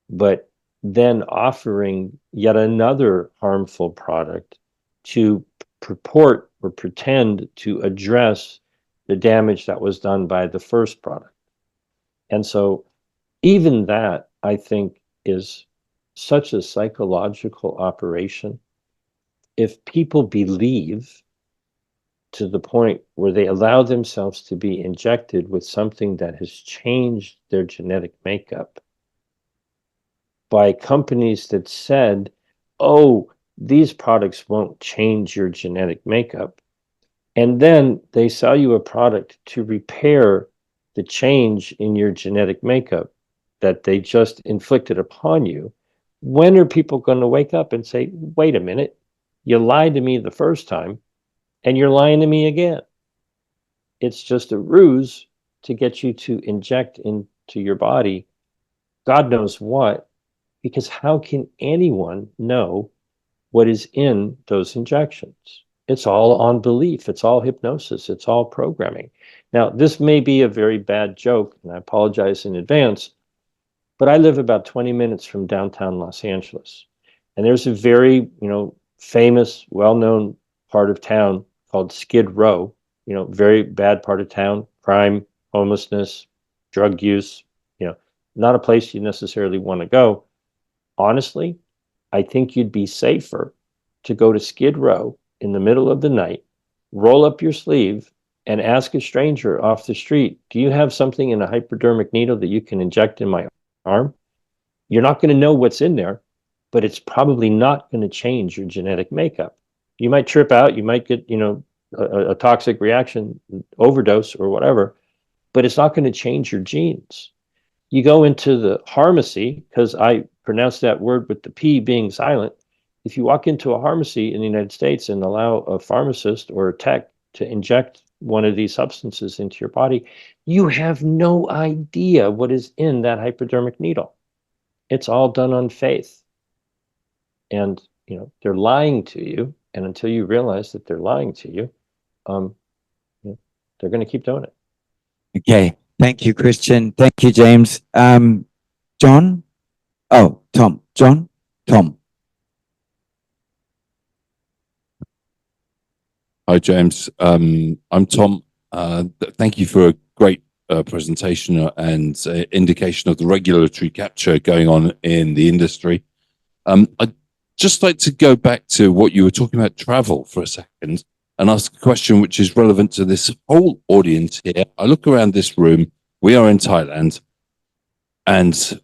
but then offering yet another harmful product to purport or pretend to address the damage that was done by the first product. And so even that, I think, is such a psychological operation. If people believe to the point where they allow themselves to be injected with something that has changed their genetic makeup by companies that said, oh, these products won't change your genetic makeup, and then they sell you a product to repair the change in your genetic makeup that they just inflicted upon you, when are people going to wake up and say, wait a minute, you lied to me the first time and you're lying to me again? It's just a ruse to get you to inject into your body God knows what, because how can anyone know what is in those injections? It's all on belief. It's all hypnosis. It's all programming. Now, this may be a very bad joke, and I apologize in advance, but I live about 20 minutes from downtown Los Angeles. And there's a very, famous, well-known part of town called Skid Row, very bad part of town, crime, homelessness, drug use, not a place you necessarily want to go. Honestly, I think you'd be safer to go to Skid Row in the middle of the night, roll up your sleeve, and ask a stranger off the street, do you have something in a hypodermic needle that you can inject in my arm? You're not going to know what's in there, but it's probably not going to change your genetic makeup. You might trip out, you might get, a toxic reaction, overdose or whatever, but it's not going to change your genes. You go into the pharmacy, because I pronounce that word with the P being silent. If you walk into a pharmacy in the United States and allow a pharmacist or a tech to inject one of these substances into your body, you have no idea what is in that hypodermic needle. It's all done on faith. And, they're lying to you. And until you realize that they're lying to you, they're going to keep doing it. Okay. Thank you, Christian. Thank you, James. John? Oh, Tom. John? Tom. Hi, James. I'm Tom. Thank you for a great presentation and indication of the regulatory capture going on in the industry. I'd just like to go back to what you were talking about travel for a second and ask a question which is relevant to this whole audience here. I look around this room. We are in Thailand, and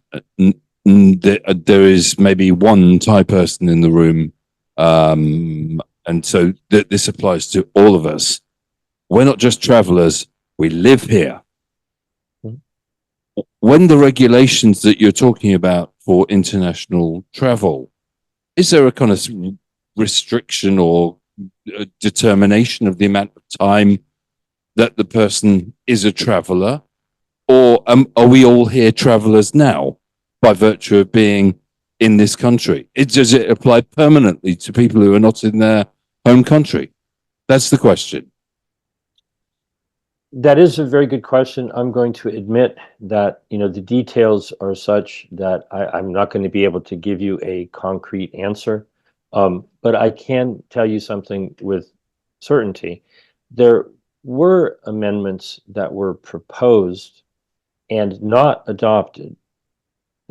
there is maybe one Thai person in the room. And so this applies to all of us. We're not just travelers, we live here. When the regulations that you're talking about for international travel, is there a kind of restriction or determination of the amount of time that the person is a traveler? Or are we all here travelers now by virtue of being in this country? Does it apply permanently to people who are not in their home country? That's the question. That is a very good question. I'm going to admit that, the details are such that I'm not going to be able to give you a concrete answer. But I can tell you something with certainty. There were amendments that were proposed and not adopted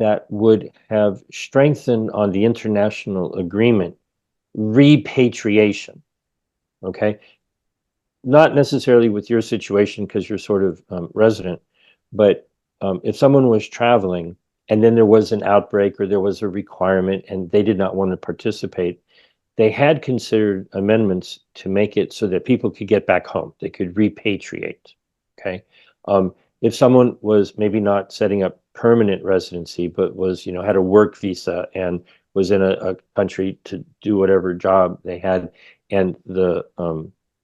that would have strengthened on the international agreement repatriation. Okay, not necessarily with your situation because you're sort of resident, but if someone was traveling and then there was an outbreak or there was a requirement and they did not want to participate, they had considered amendments to make it so that people could get back home. They could repatriate. Okay. If someone was maybe not setting up permanent residency, but was, you know, had a work visa and was in a country to do whatever job they had, and the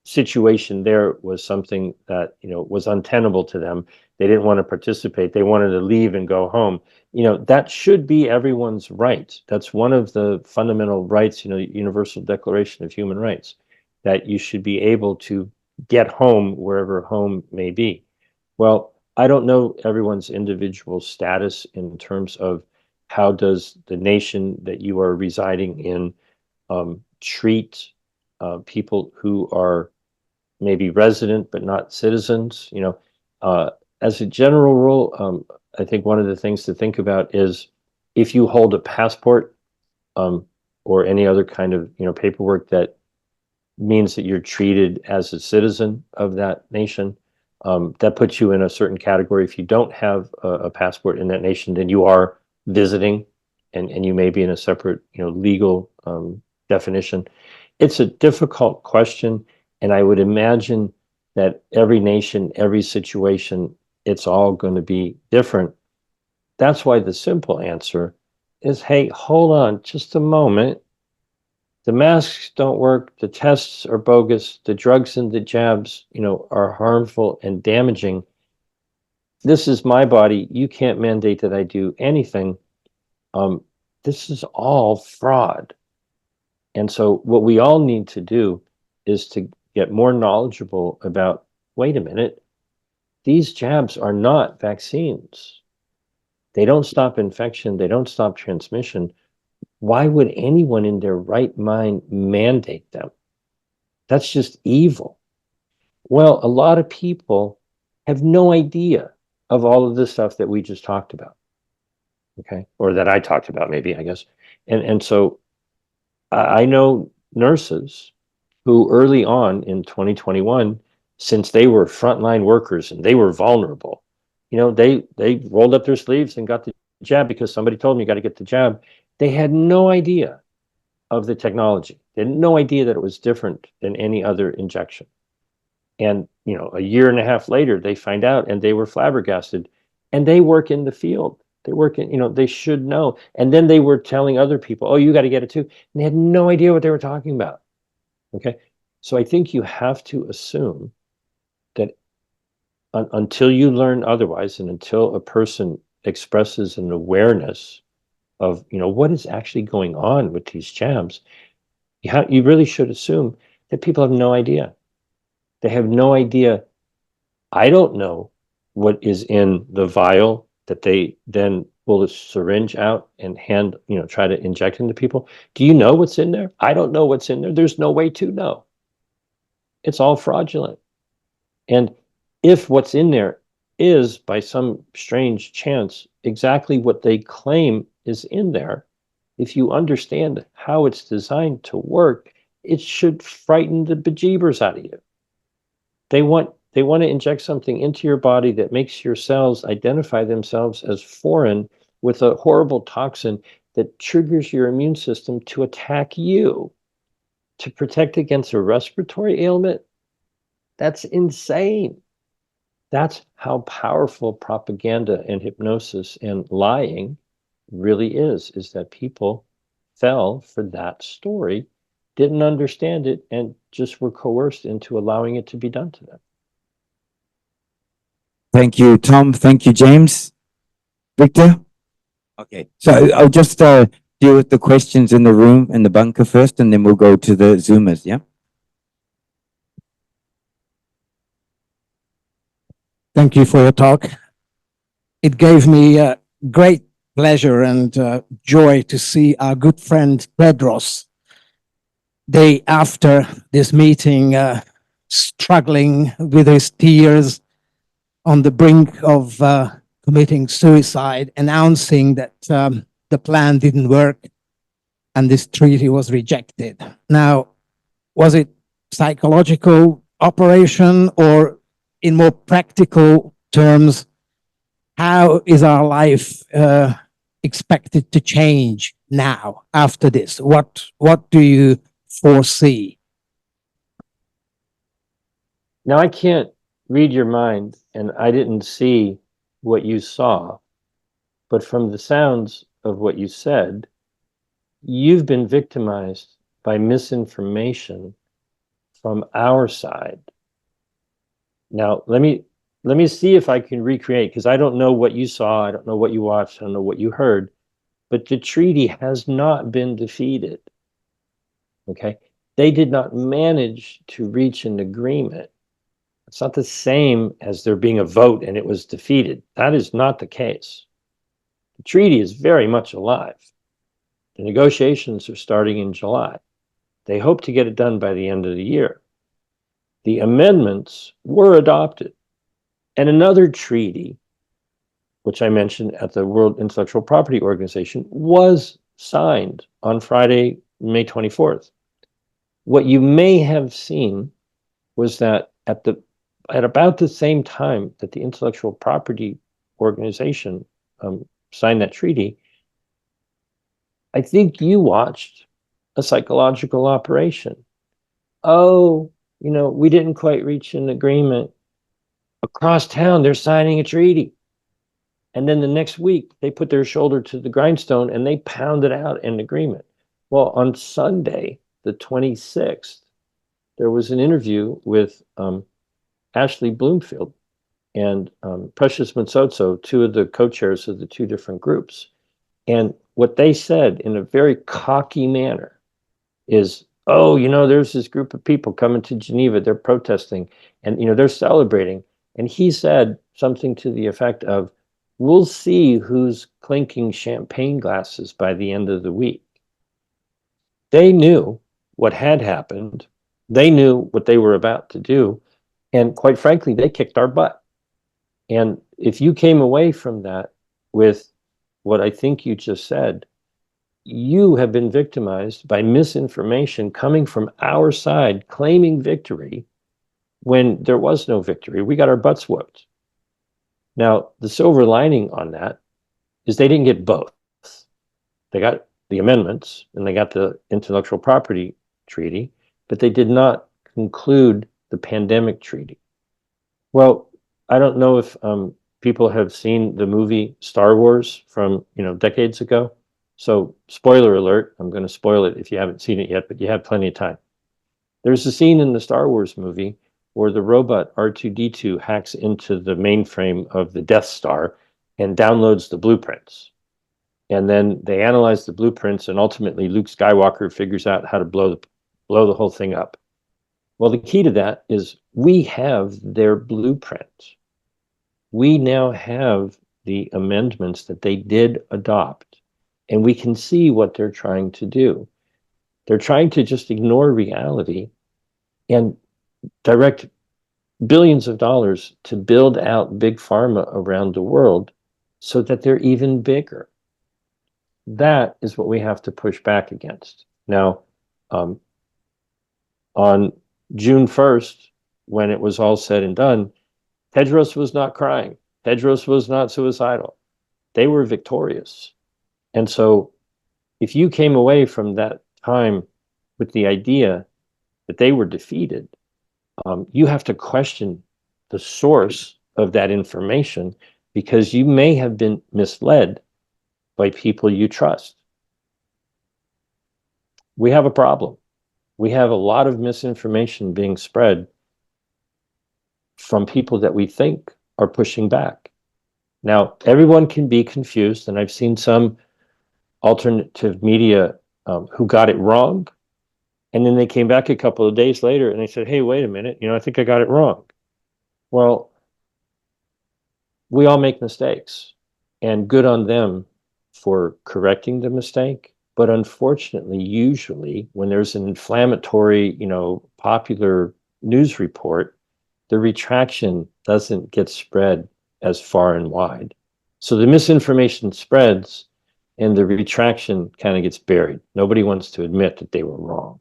situation there was something that, you know, was untenable to them. They didn't want to participate. They wanted to leave and go home. You know, that should be everyone's right. That's one of the fundamental rights, you know, Universal Declaration of Human Rights, that you should be able to get home wherever home may be. Well, I don't know everyone's individual status in terms of how does the nation that you are residing in treat people who are maybe resident but not citizens. You know, as a general rule, I think one of the things to think about is if you hold a passport or any other kind of, you know, paperwork that means that you're treated as a citizen of that nation, that puts you in a certain category. If you don't have a passport in that nation, then you are visiting, and you may be in a separate, you know, legal definition. It's a difficult question, and I would imagine that every nation, every situation, it's all going to be different. That's why the simple answer is, hey, hold on just a moment. The masks don't work. The tests are bogus. The drugs and the jabs, you know, are harmful and damaging. This is my body. You can't mandate that I do anything. This is all fraud. And so what we all need to do is to get more knowledgeable about, wait a minute, these jabs are not vaccines. They don't stop infection. They don't stop transmission. Why would anyone in their right mind mandate them? That's just evil. Well, a lot of people have no idea of all of this stuff that we just talked about. Okay, or that I talked about, maybe, I guess. And so I know nurses who early on in 2021, since they were frontline workers and they were vulnerable, you know, they rolled up their sleeves and got the jab because somebody told them you got to get the jab. They had no idea of the technology. They had no idea that it was different than any other injection. And, you know, a year and a half later, they find out and they were flabbergasted. And they work in the field. They work in, you know, they should know. And then they were telling other people, oh, you got to get it too. And they had no idea what they were talking about. Okay. So I think you have to assume that until you learn otherwise, and until a person expresses an awareness of, you know, what is actually going on with these jabs, you really should assume that people have no idea. They have no idea. I don't know what is in the vial that they then pull a syringe out and hand, you know, try to inject into people. Do you know what's in there? I don't know what's in there. There's no way to know. It's all fraudulent. And if what's in there is, by some strange chance, exactly what they claim is in there, if you understand how it's designed to work, it should frighten the bejeebers out of you. They want to inject something into your body that makes your cells identify themselves as foreign with a horrible toxin that triggers your immune system to attack you, to protect against a respiratory ailment. That's insane. That's how powerful propaganda and hypnosis and lying really is that people fell for that story, didn't understand it, and just were coerced into allowing it to be done to them. Thank you, Tom. Thank you, James. Victor? Okay, so I'll just deal with the questions in the room, in the bunker first, and then we'll go to the Zoomers, yeah? Thank you for your talk. It gave me great pleasure and joy to see our good friend Tedros, day after this meeting, struggling with his tears on the brink of committing suicide, announcing that the plan didn't work and this treaty was rejected. Now, was it psychological operation, or in more practical terms, how is our life expected to change now after this? What do you foresee? Now, I can't read your mind, and I didn't see what you saw, but from the sounds of what you said, you've been victimized by misinformation from our side. Now, let me see if I can recreate, because I don't know what you saw, I don't know what you watched, I don't know what you heard, but the treaty has not been defeated. Okay? They did not manage to reach an agreement. It's not the same as there being a vote and it was defeated. That is not the case. The treaty is very much alive. The negotiations are starting in July. They hope to get it done by the end of the year. The amendments were adopted. And another treaty, which I mentioned at the World Intellectual Property Organization, was signed on Friday, May 24th. What you may have seen was that at about the same time that the Intellectual Property Organization signed that treaty, I think you watched a psychological operation. Oh, we didn't quite reach an agreement. Across town, they're signing a treaty. And then the next week, they put their shoulder to the grindstone and they pounded out an agreement. Well, on Sunday, the 26th, there was an interview with Ashley Bloomfield and Precious Mitsotso, two of the co-chairs of the two different groups. And what they said in a very cocky manner is, oh, there's this group of people coming to Geneva, they're protesting, and they're celebrating. And he said something to the effect of, we'll see who's clinking champagne glasses by the end of the week. They knew what had happened. They knew what they were about to do. And quite frankly, they kicked our butt. And if you came away from that with what I think you just said, you have been victimized by misinformation coming from our side, claiming victory when there was no victory. We got our butts whooped. Now, the silver lining on that is they didn't get both. They got the amendments and they got the intellectual property treaty, but they did not conclude the pandemic treaty. Well, I don't know if people have seen the movie Star Wars from decades ago. So spoiler alert, I'm going to spoil it if you haven't seen it yet, but you have plenty of time. There's a scene in the Star Wars movie where the robot R2-D2 hacks into the mainframe of the Death Star and downloads the blueprints. And then they analyze the blueprints, and ultimately Luke Skywalker figures out how to blow the whole thing up. Well, the key to that is we have their blueprint. We now have the amendments that they did adopt, and we can see what they're trying to do. They're trying to just ignore reality and direct billions of dollars to build out big pharma around the world so that they're even bigger. That is what we have to push back against. Now, on June 1st, when it was all said and done, Tedros was not crying. Tedros was not suicidal. They were victorious. And so if you came away from that time with the idea that they were defeated, you have to question the source of that information, because you may have been misled by people you trust. We have a problem. We have a lot of misinformation being spread from people that we think are pushing back. Now, everyone can be confused, and I've seen some alternative media who got it wrong, and then they came back a couple of days later and they said, hey, wait a minute, I think I got it wrong. Well, we all make mistakes, and good on them for correcting the mistake. But unfortunately, usually when there's an inflammatory, popular news report, the retraction doesn't get spread as far and wide. So the misinformation spreads and the retraction kind of gets buried. Nobody wants to admit that they were wrong.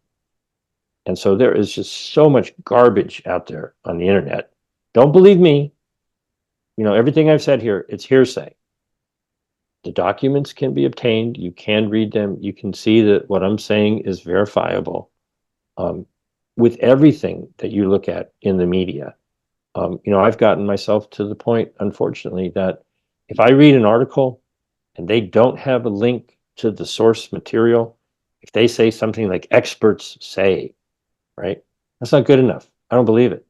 And so there is just so much garbage out there on the internet. Don't believe me. You know, everything I've said here, it's hearsay. The documents can be obtained. You can read them. You can see that what I'm saying is verifiable. With everything that you look at in the media, you know, I've gotten myself to the point, unfortunately, that if I read an article and they don't have a link to the source material, if they say something like experts say, right? That's not good enough. I don't believe it.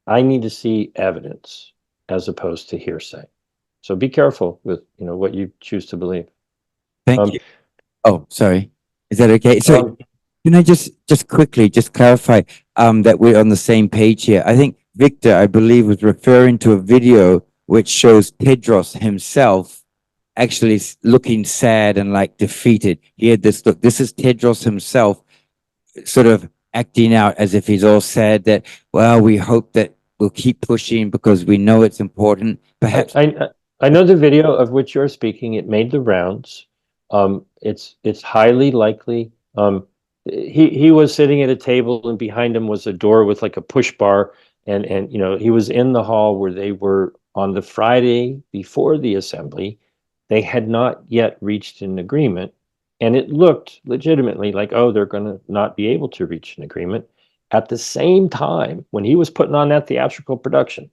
I need to see evidence as opposed to hearsay. So be careful with, you know, what you choose to believe. Thank Um, you. Oh, sorry. Is that okay? So Um, can I just quickly just clarify that we're on the same page here? I think Victor, I believe, was referring to a video which shows Tedros himself actually looking sad and like defeated. He had this look. This is Tedros himself sort of acting out as if he's all sad that, well, we hope that we'll keep pushing because we know it's important. Perhaps I know the video of which you're speaking. It made the rounds. It's highly likely. He was sitting at a table, and behind him was a door with like a push bar, and you know, he was in the hall where they were on the Friday before the assembly. They had not yet reached an agreement, and it looked legitimately like, oh, they're going to not be able to reach an agreement. At the same time, when he was putting on that theatrical production,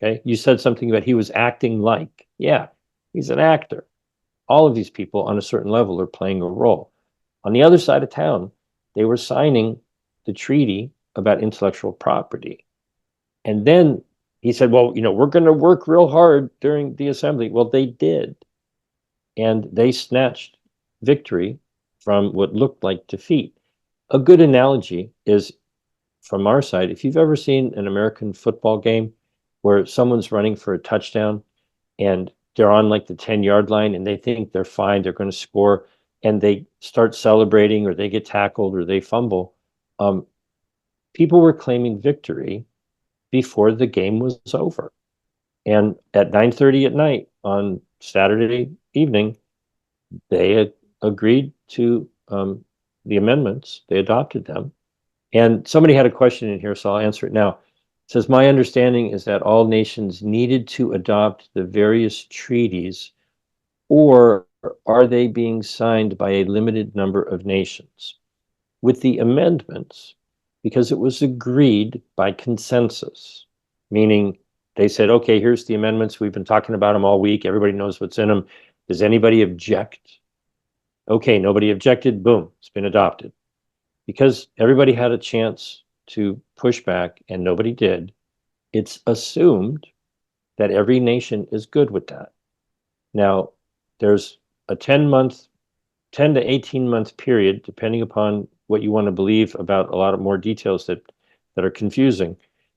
okay, you said something about he was acting like. Yeah, he's an actor. All of these people on a certain level are playing a role. On the other side of town, they were signing the treaty about intellectual property. And then he said, well, you know, we're going to work real hard during the assembly. Well, they did. And they snatched victory from what looked like defeat. A good analogy is from our side, if you've ever seen an American football game where someone's running for a touchdown and they're on like the 10-yard line and they think they're fine, they're going to score, and they start celebrating or they get tackled or they fumble, people were claiming victory before the game was over. And at 9:30 at night on Saturday evening, they had agreed to the amendments. They adopted them. And somebody had a question in here, so I'll answer it now. It says, my understanding is that all nations needed to adopt the various treaties, or are they being signed by a limited number of nations? With the amendments, because it was agreed by consensus, meaning they said, okay, here's the amendments. We've been talking about them all week. Everybody knows what's in them. Does anybody object? Okay, nobody objected. Boom, it's been adopted. Because everybody had a chance to push back and nobody did, it's assumed that every nation is good with that. Now, there's a 10 to 18 month period, depending upon what you want to believe about a lot of more details that are confusing.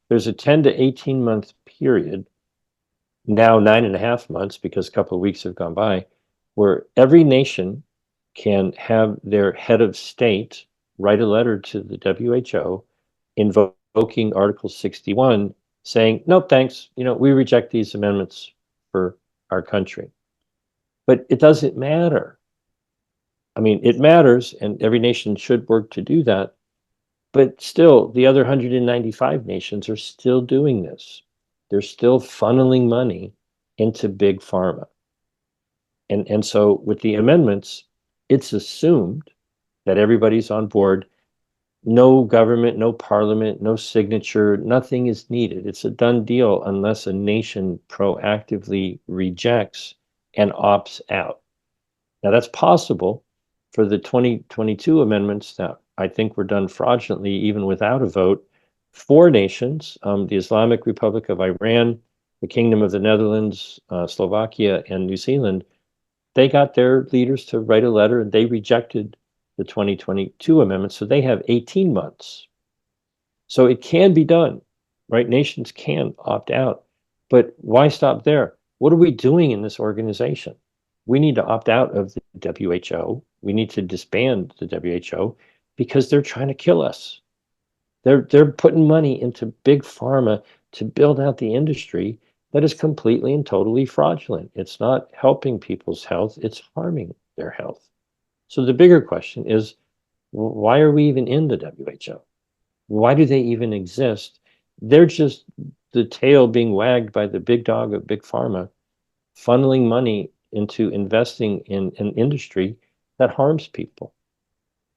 There's a 10 to 18 month period, now 9.5 months, because a couple of weeks have gone by, where every nation can have their head of state write a letter to the WHO invoking Article 61, saying, no, thanks, you know, we reject these amendments for our country. But it doesn't matter. I mean, it matters, and every nation should work to do that. But still, the other 195 nations are still doing this. They're still funneling money into big pharma. And so with the amendments, it's assumed that everybody's on board. No government, no parliament, no signature, nothing is needed. It's a done deal unless a nation proactively rejects and opts out. Now, that's possible for the 2022 amendments that I think were done fraudulently, even without a vote. 4 nations, the Islamic Republic of Iran, the Kingdom of the Netherlands, Slovakia, and New Zealand, they got their leaders to write a letter and they rejected the 2022 amendment. So they have 18 months. So it can be done, right? Nations can opt out. But why stop there? What are we doing in this organization? We need to opt out of the WHO. We need to disband the WHO because they're trying to kill us. They're putting money into big pharma to build out the industry, that is completely and totally fraudulent. It's not helping people's health, it's harming their health. So the bigger question is, why are we even in the WHO? Why do they even exist? They're just the tail being wagged by the big dog of big pharma, funneling money into investing in an industry that harms people.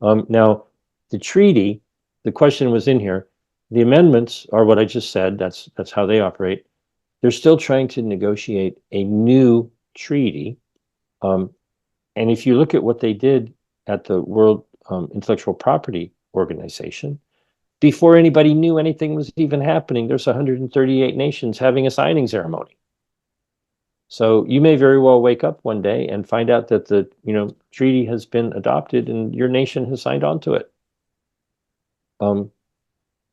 Now, the treaty, the question was in here. The amendments are what I just said. That's how they operate. They're still trying to negotiate a new treaty. And if you look at what they did at the World Intellectual Property Organization, before anybody knew anything was even happening, there's 138 nations having a signing ceremony. So you may very well wake up one day and find out that the treaty has been adopted and your nation has signed on to it.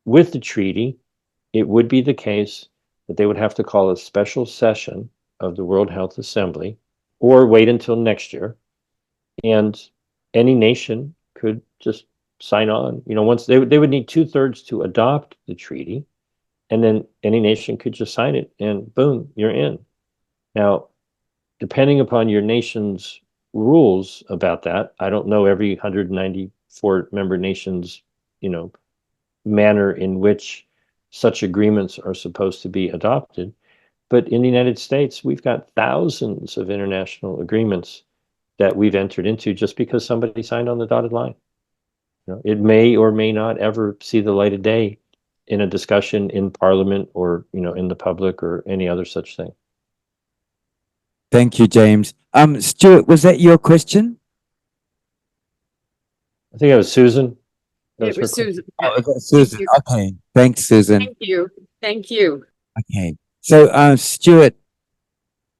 With the treaty, it would be the case that they would have to call a special session of the World Health Assembly or wait until next year, and any nation could just sign on. Once they would need 2/3 to adopt the treaty, and then any nation could just sign it, and boom, you're in. Now, depending upon your nation's rules about that, I don't know every 194 member nations, manner in which such agreements are supposed to be adopted. But in the United States, we've got thousands of international agreements that we've entered into just because somebody signed on the dotted line. It may or may not ever see the light of day in a discussion in Parliament or in the public or any other such thing. Thank you, James. Stuart, was that your question? I think it was Susan. That It her was question. Susan. Oh, was that Susan? you. Okay. Thanks, Susan. Thank you. Thank you. Okay. So, Stuart,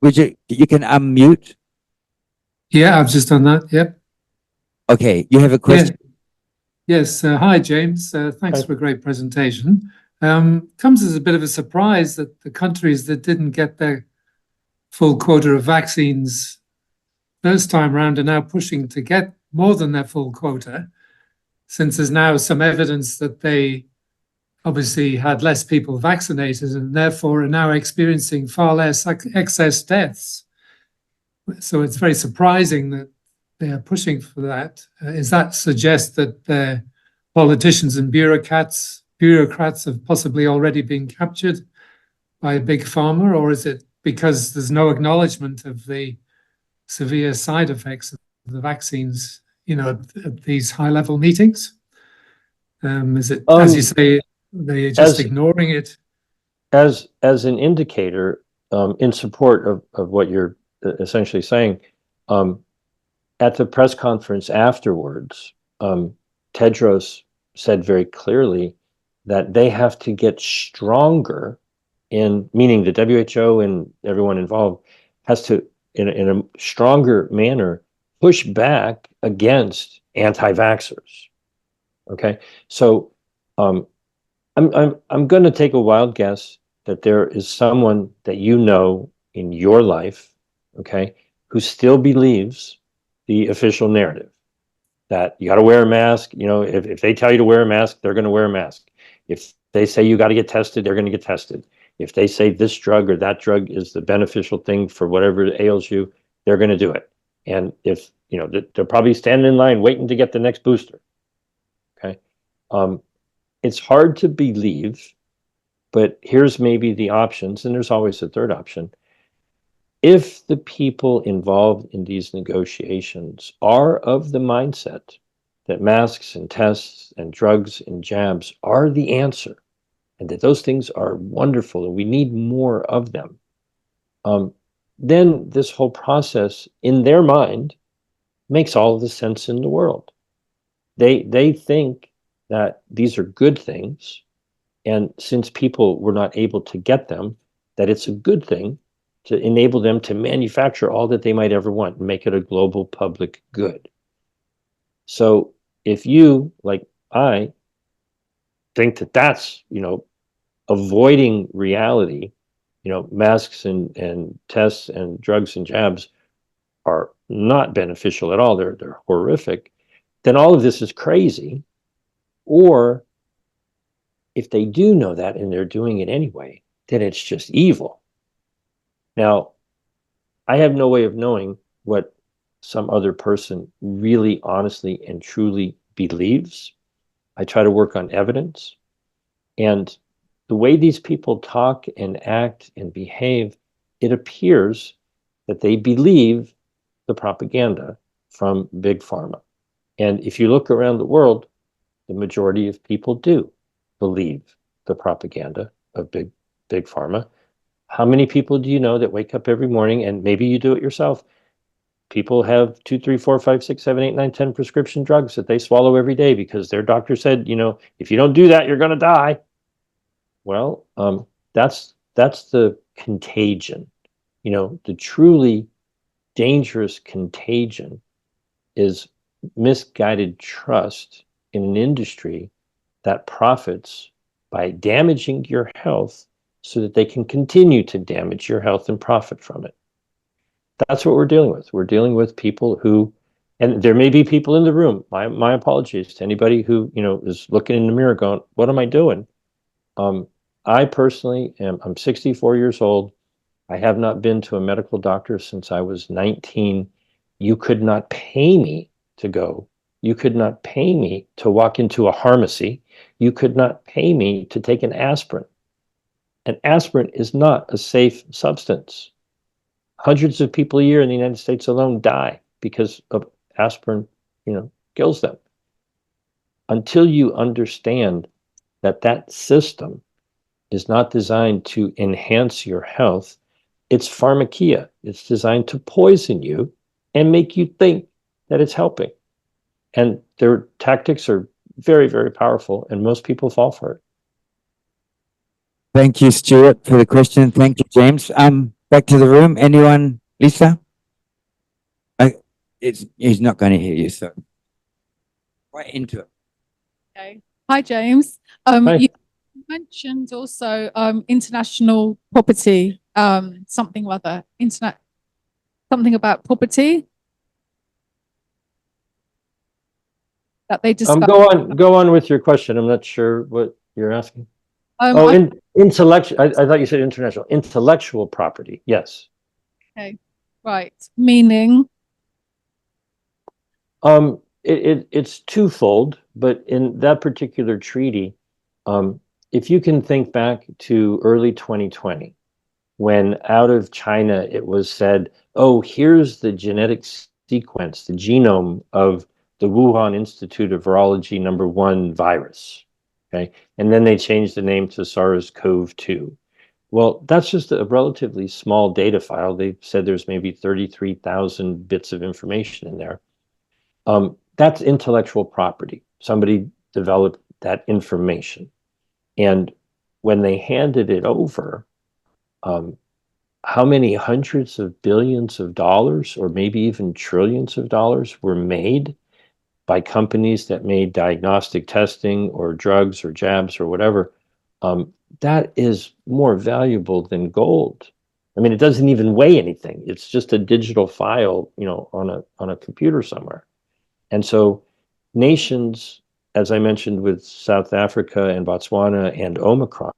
you can unmute? Yeah, I've just done that. Yep. Okay. You have a question? Yes. Hi, James. Thanks Hi. for a great presentation. Comes as a bit of a surprise that the countries that didn't get their full quota of vaccines first time round are now pushing to get more than their full quota, since there's now some evidence that they obviously had less people vaccinated and therefore are now experiencing far less excess deaths. So it's very surprising that they are pushing for that. Does that suggest that the politicians and bureaucrats have possibly already been captured by a big pharma, or is it because there's no acknowledgement of the severe side effects of the vaccines, at these high-level meetings? Is it, as you say, they're just ignoring it? As an indicator, in support of what you're essentially saying, at the press conference afterwards, Tedros said very clearly that they have to get stronger meaning the WHO and everyone involved has to, in a stronger manner, push back against anti-vaxxers. Okay, so I'm going to take a wild guess that there is someone that in your life, okay, who still believes the official narrative that you got to wear a mask. If they tell you to wear a mask, they're going to wear a mask. If they say you got to get tested, they're going to get tested. If they say this drug or that drug is the beneficial thing for whatever ails you, they're going to do it. And if they're probably standing in line waiting to get the next booster. Okay, it's hard to believe, but here's maybe the options, and there's always a third option. If the people involved in these negotiations are of the mindset that masks and tests and drugs and jabs are the answer, and that those things are wonderful and we need more of them, then this whole process in their mind makes all the sense in the world. They think that these are good things, and since people were not able to get them, that it's a good thing to enable them to manufacture all that they might ever want and make it a global public good. So if you, like I, think that that's, avoiding reality, masks and tests and drugs and jabs are not beneficial at all, they're horrific, then all of this is crazy. Or if they do know that and they're doing it anyway, then it's just evil. Now, I have no way of knowing what some other person really honestly and truly believes. I try to work on evidence. And the way these people talk and act and behave, it appears that they believe the propaganda from Big Pharma. And if you look around the world, the majority of people do believe the propaganda of Big Pharma. How many people do you know that wake up every morning, and maybe you do it yourself? People have 2, 3, 4, 5, 6, 7, 8, 9, 10 prescription drugs that they swallow every day because their doctor said, if you don't do that, you're going to die. Well, that's the contagion. The truly dangerous contagion is misguided trust in an industry that profits by damaging your health so that they can continue to damage your health and profit from it. That's what we're dealing with. We're dealing with people who, and there may be people in the room. My apologies to anybody who is looking in the mirror going, "What am I doing?" I personally I'm 64 years old. I have not been to a medical doctor since I was 19. You could not pay me to go. You could not pay me to walk into a pharmacy. You could not pay me to take an aspirin. An aspirin is not a safe substance. Hundreds of people a year in the United States alone die because of aspirin, kills them. Until you understand that system is not designed to enhance your health, it's pharmakia. It's designed to poison you and make you think that it's helping. And their tactics are very, very powerful, and most people fall for it. Thank you, Stuart, for the question. Thank you, James. Back to the room. Anyone? Lisa? He's not going to hear you, so right into it. Okay. Hi, James. Hi. You mentioned also international property, something or other, something about property that they discussed. Go on with your question. I'm not sure what you're asking. Intellectual. I thought you said international. Intellectual property. Yes. Okay. Right. Meaning? It's twofold, but in that particular treaty, if you can think back to early 2020, when out of China it was said, "Oh, here's the genetic sequence, the genome of the Wuhan Institute of Virology #1 virus." Okay, and then they changed the name to SARS-CoV-2. Well, that's just a relatively small data file. They said there's maybe 33,000 bits of information in there. That's intellectual property. Somebody developed that information. And when they handed it over, how many hundreds of billions of dollars, or maybe even trillions of dollars, were made by companies that made diagnostic testing or drugs or jabs or whatever? That is more valuable than gold. I mean, it doesn't even weigh anything. It's just a digital file, on a computer somewhere. And so nations, as I mentioned with South Africa and Botswana and Omicron,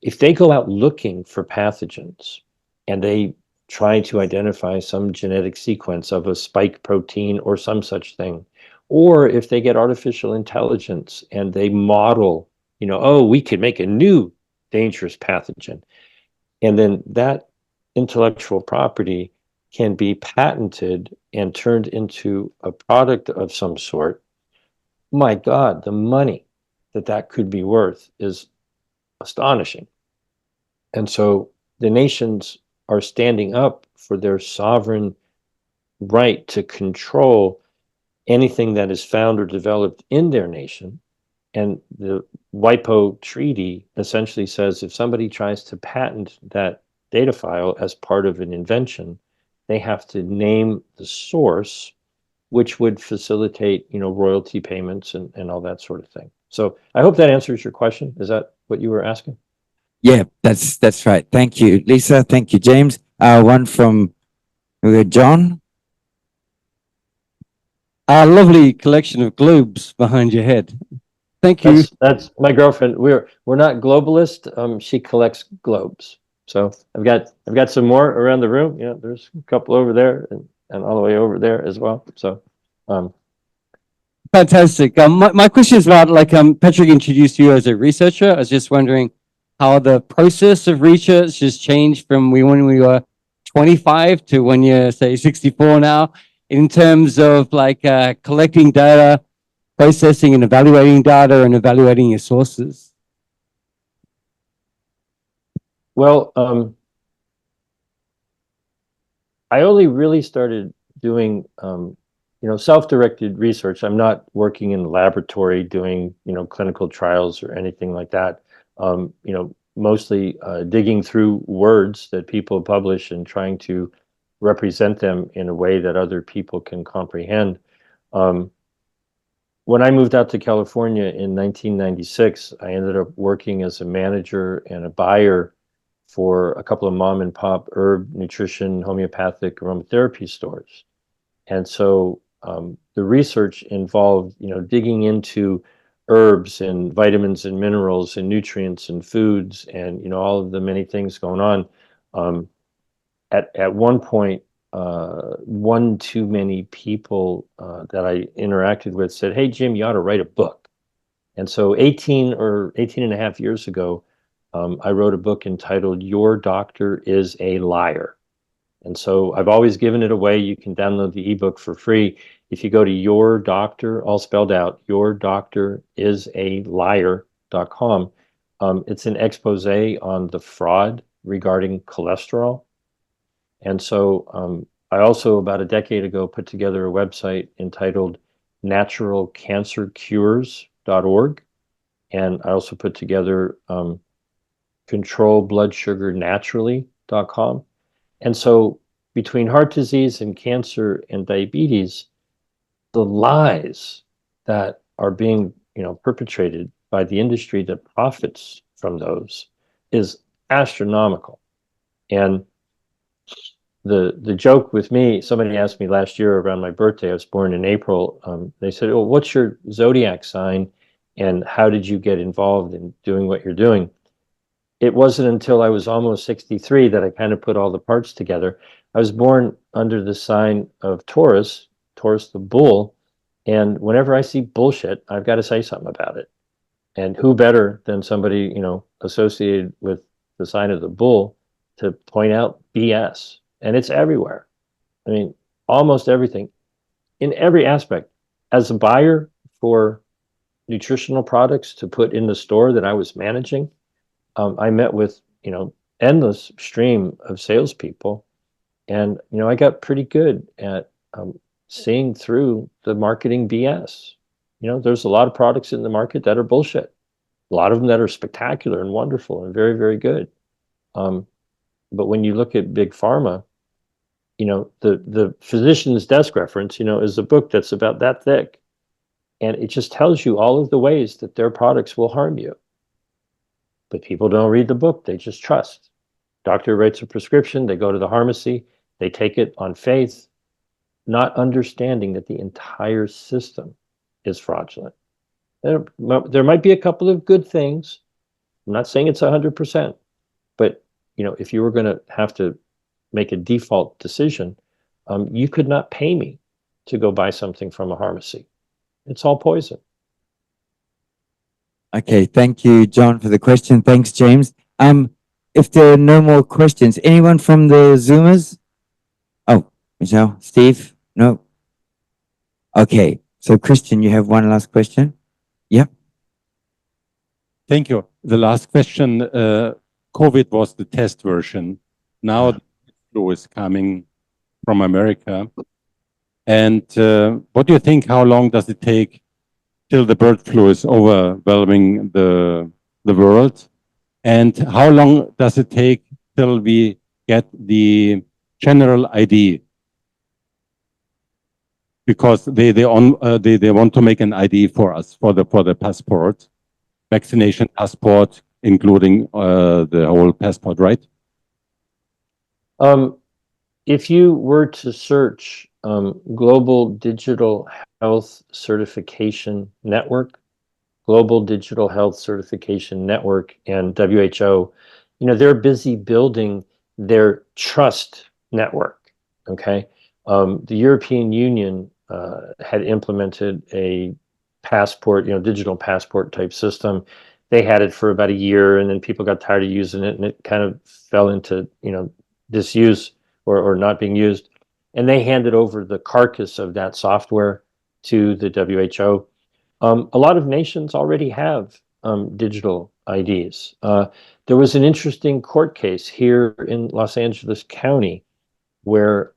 if they go out looking for pathogens and they try to identify some genetic sequence of a spike protein or some such thing, or if they get artificial intelligence and they model, we could make a new dangerous pathogen, and then that intellectual property can be patented and turned into a product of some sort, my God, the money that could be worth is astonishing. And so the nations are standing up for their sovereign right to control anything that is found or developed in their nation. And the WIPO treaty essentially says if somebody tries to patent that data file as part of an invention, they have to name the source, which would facilitate, royalty payments and all that sort of thing. So I hope that answers your question. Is that what you were asking? Yeah, that's right. Thank you, Lisa. Thank you, James. One from John. A lovely collection of globes behind your head. Thank you. That's my girlfriend. We're not globalist. She collects globes. So I've got some more around the room. Yeah, there's a couple over there and all the way over there as well. So, Fantastic. My question is about like Patrick introduced you as a researcher. I was just wondering how the process of research has changed from when we were 25 to when you're say 64 now, in terms of like collecting data, processing and evaluating data, and evaluating your sources. well, I only really started doing, self-directed research. I'm not working in the laboratory doing, clinical trials or anything like that. Mostly digging through words that people publish and trying to represent them in a way that other people can comprehend. When I moved out to California in 1996, I ended up working as a manager and a buyer for a couple of mom and pop herb, nutrition, homeopathic aromatherapy stores. And so the research involved, digging into herbs and vitamins and minerals and nutrients and foods and, all of the many things going on. At one point, one too many people that I interacted with said, "Hey, Jim, you ought to write a book." And so 18 and a half years ago, I wrote a book entitled Your Doctor is a Liar. And so I've always given it away. You can download the ebook for free. If you go to Your Doctor, all spelled out, yourdoctorisaLiar.com, it's an expose on the fraud regarding cholesterol. And so I also, about a decade ago, put together a website entitled naturalcancercures.org. And I also put together controlbloodsugarnaturally.com. And so between heart disease and cancer and diabetes, the lies that are being, perpetrated by the industry that profits from those is astronomical. And the joke with me, somebody asked me last year around my birthday, I was born in April. They said, "Oh, what's your zodiac sign? And how did you get involved in doing what you're doing?" It wasn't until I was almost 63 that I kind of put all the parts together. I was born under the sign of Taurus the bull. And whenever I see bullshit, I've got to say something about it. And who better than somebody, associated with the sign of the bull to point out BS? And it's everywhere. I mean, almost everything in every aspect. As a buyer for nutritional products to put in the store that I was managing, I met with, endless stream of salespeople. And, I got pretty good at seeing through the marketing BS. There's a lot of products in the market that are bullshit. A lot of them that are spectacular and wonderful and very, very good. But when you look at big pharma, the physician's desk reference, is a book that's about that thick. And it just tells you all of the ways that their products will harm you. But people don't read the book. They just trust. Doctor writes a prescription. They go to the pharmacy. They take it on faith, not understanding that the entire system is fraudulent. There might be a couple of good things. I'm not saying it's 100%. But, if you were going to have to make a default decision, you could not pay me to go buy something from a pharmacy. It's all poison. Okay, thank you, John, for the question. Thanks, James. If there are no more questions, anyone from the Zoomers? Oh, Michelle, Steve? No? Okay, so Christian, you have one last question? Yep. Thank you. The last question, COVID was the test version. Now the flu is coming from America. And what do you think, how long does it take till the bird flu is overwhelming the world? And how long does it take till we get the general ID? Because they want to make an ID for us for the passport, vaccination passport, including the whole passport, right? If you were to search Global Digital Health Certification Network, Global Digital Health Certification Network, and WHO, they're busy building their trust network. Okay. The European Union had implemented a passport, digital passport type system. They had it for about a year, and then people got tired of using it, and it kind of fell into, disuse or not being used. And they handed over the carcass of that software to the WHO. A lot of nations already have digital IDs. There was an interesting court case here in Los Angeles County where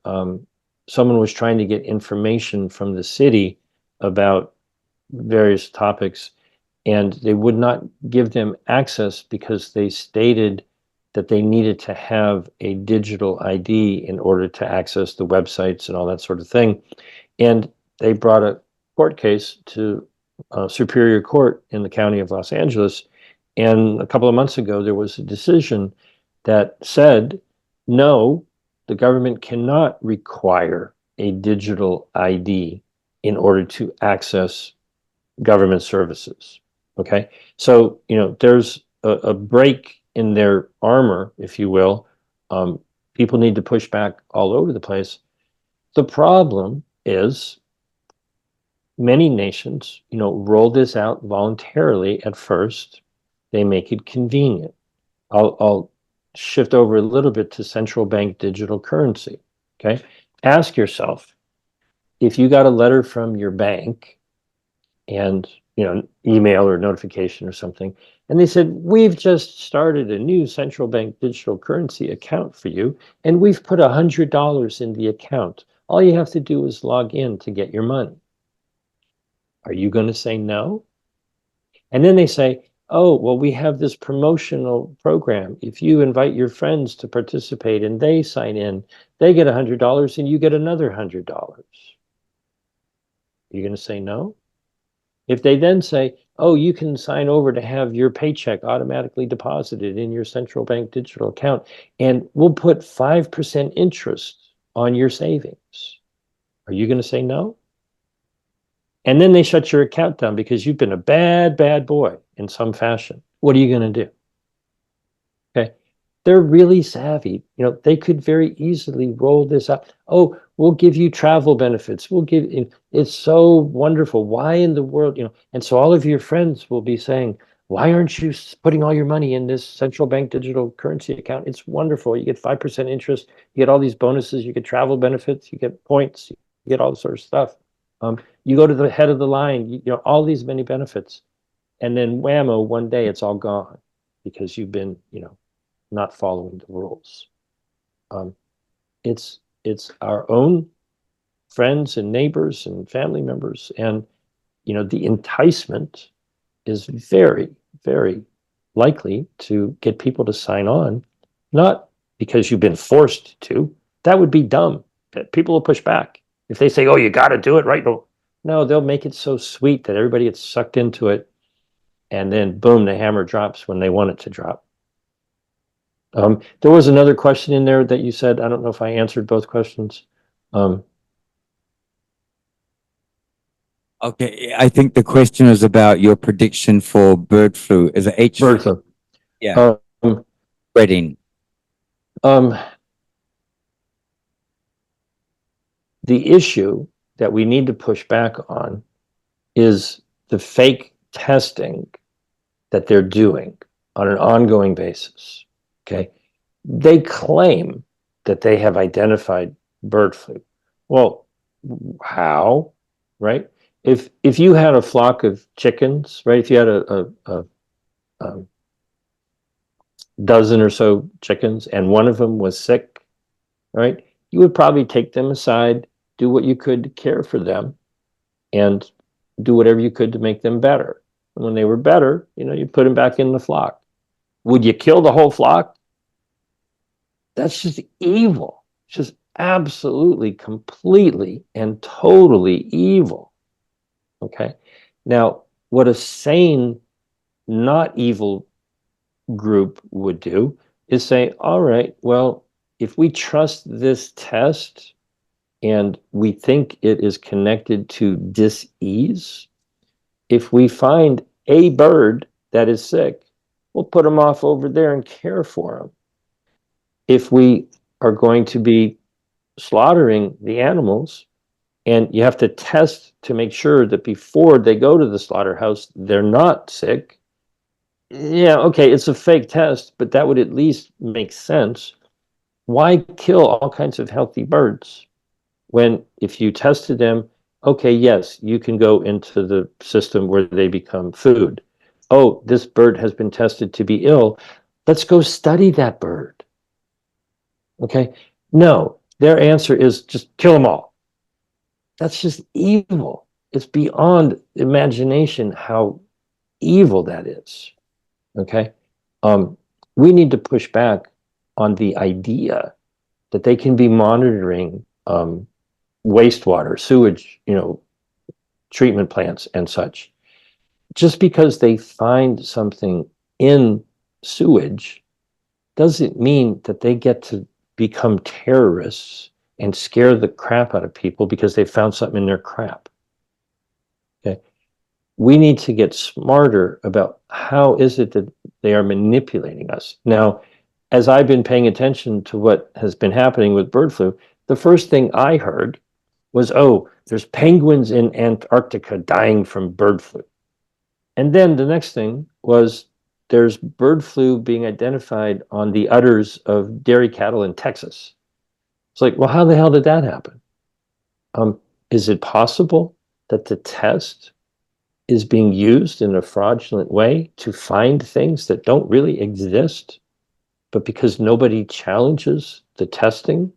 someone was trying to get information from the city about various topics, and they would not give them access because they stated that they needed to have a digital ID in order to access the websites and all that sort of thing. And they brought a court case to Superior Court in the county of Los Angeles. And a couple of months ago, there was a decision that said, no, the government cannot require a digital ID in order to access government services. Okay. So, there's a break in their armor, if you will. People need to push back all over the place. The problem is many nations, roll this out voluntarily at first. They make it convenient. I'll shift over a little bit to central bank digital currency. Okay. Ask yourself, if you got a letter from your bank and, email or notification or something, and they said, we've just started a new central bank digital currency account for you, and we've put $100 in the account. All you have to do is log in to get your money. Are you going to say no? And then they say, oh, well, we have this promotional program. If you invite your friends to participate and they sign in, they get $100 and you get another $100. Are you going to say no? If they then say, oh, you can sign over to have your paycheck automatically deposited in your central bank digital account, and we'll put 5% interest on your savings. Are you going to say no? And then they shut your account down because you've been a bad, bad boy in some fashion. What are you going to do? Okay. They're really savvy. They could very easily roll this out. Oh, we'll give you travel benefits. It's so wonderful. Why in the world, and so all of your friends will be saying, why aren't you putting all your money in this central bank digital currency account? It's wonderful. You get 5% interest. You get all these bonuses. You get travel benefits. You get points. You get all this sort of stuff. You go to the head of the line, all these many benefits. And then whammo, one day it's all gone because you've been, not following the rules. It's our own friends and neighbors and family members. And, the enticement is very, very likely to get people to sign on, not because you've been forced to. That would be dumb. People will push back. If they say, oh, you got to do it, right? No, they'll make it so sweet that everybody gets sucked into it. And then boom, the hammer drops when they want it to drop. There was another question in there that you said. I don't know if I answered both questions. Okay, I think the question is about your prediction for bird flu. Is it H? Bird flu. Yeah, spreading. The issue that we need to push back on is the fake testing that they're doing on an ongoing basis. Okay. They claim that they have identified bird flu. Well, how? Right? If you had a flock of chickens, right? If you had a dozen or so chickens and one of them was sick, right? You would probably take them aside, do what you could to care for them, and do whatever you could to make them better. And when they were better, you put them back in the flock. Would you kill the whole flock? That's just evil. It's just absolutely, completely, and totally evil. Okay. Now, what a sane, not evil group would do is say, all right, well, if we trust this test and we think it is connected to dis-ease, if we find a bird that is sick, we'll put them off over there and care for them. If we are going to be slaughtering the animals, and you have to test to make sure that before they go to the slaughterhouse, they're not sick. Yeah, okay, it's a fake test, but that would at least make sense. Why kill all kinds of healthy birds when if you tested them, okay, yes, you can go into the system where they become food. Oh, this bird has been tested to be ill. Let's go study that bird. Okay, no, their answer is just kill them all. That's just evil. It's beyond imagination how evil that is. Okay. We need to push back on the idea that they can be monitoring wastewater, sewage, treatment plants and such. Just because they find something in sewage doesn't mean that they get to become terrorists and scare the crap out of people because they found something in their crap. Okay. We need to get smarter about how is it that they are manipulating us. Now, as I've been paying attention to what has been happening with bird flu, the first thing I heard was, oh, there's penguins in Antarctica dying from bird flu. And then the next thing was there's bird flu being identified on the udders of dairy cattle in Texas. It's like, well, how the hell did that happen? Is it possible that the test is being used in a fraudulent way to find things that don't really exist, but because nobody challenges the testing?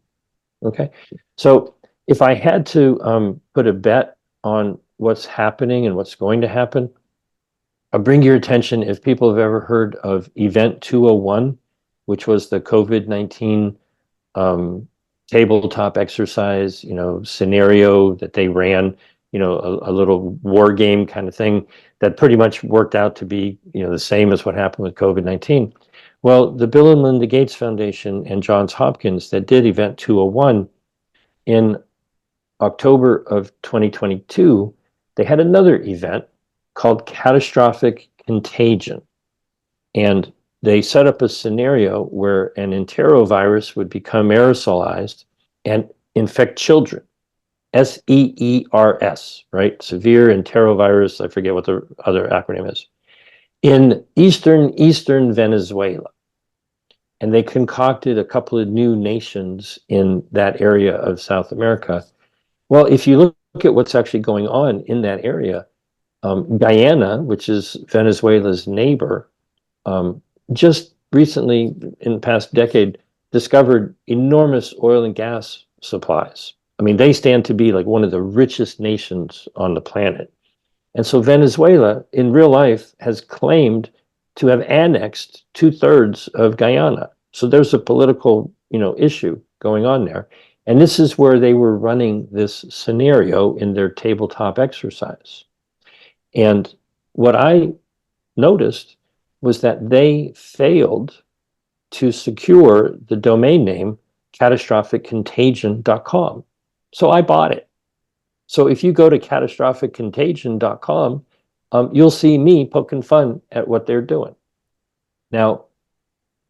Okay, so if I had to put a bet on what's happening and what's going to happen, I'll bring your attention, if people have ever heard of Event 201, which was the COVID-19 tabletop exercise, scenario that they ran, a little war game kind of thing that pretty much worked out to be, the same as what happened with COVID-19. Well, the Bill and Melinda Gates Foundation and Johns Hopkins that did Event 201 in October of 2022, they had another event called catastrophic contagion. And they set up a scenario where an enterovirus would become aerosolized and infect children. SEERS, right? Severe enterovirus. I forget what the other acronym is. In eastern Venezuela. And they concocted a couple of new nations in that area of South America. Well, if you look at what's actually going on in that area, Guyana, which is Venezuela's neighbor, just recently, in the past decade, discovered enormous oil and gas supplies. I mean, they stand to be like one of the richest nations on the planet. And so Venezuela, in real life, has claimed to have annexed 2/3 of Guyana. So there's a political, issue going on there. And this is where they were running this scenario in their tabletop exercise. And what I noticed was that they failed to secure the domain name catastrophiccontagion.com. So I bought it. So if you go to catastrophiccontagion.com, you'll see me poking fun at what they're doing. Now,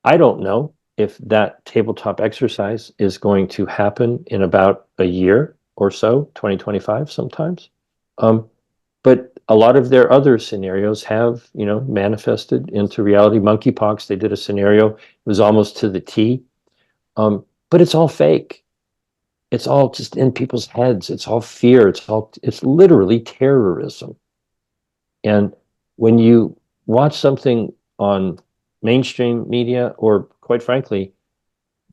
I don't know if that tabletop exercise is going to happen in about a year or so, 2025 sometimes. But a lot of their other scenarios have, manifested into reality. Monkeypox, they did a scenario, it was almost to the T. But it's all fake. It's all just in people's heads. It's all fear. It's literally terrorism. And when you watch something on mainstream media, or quite frankly,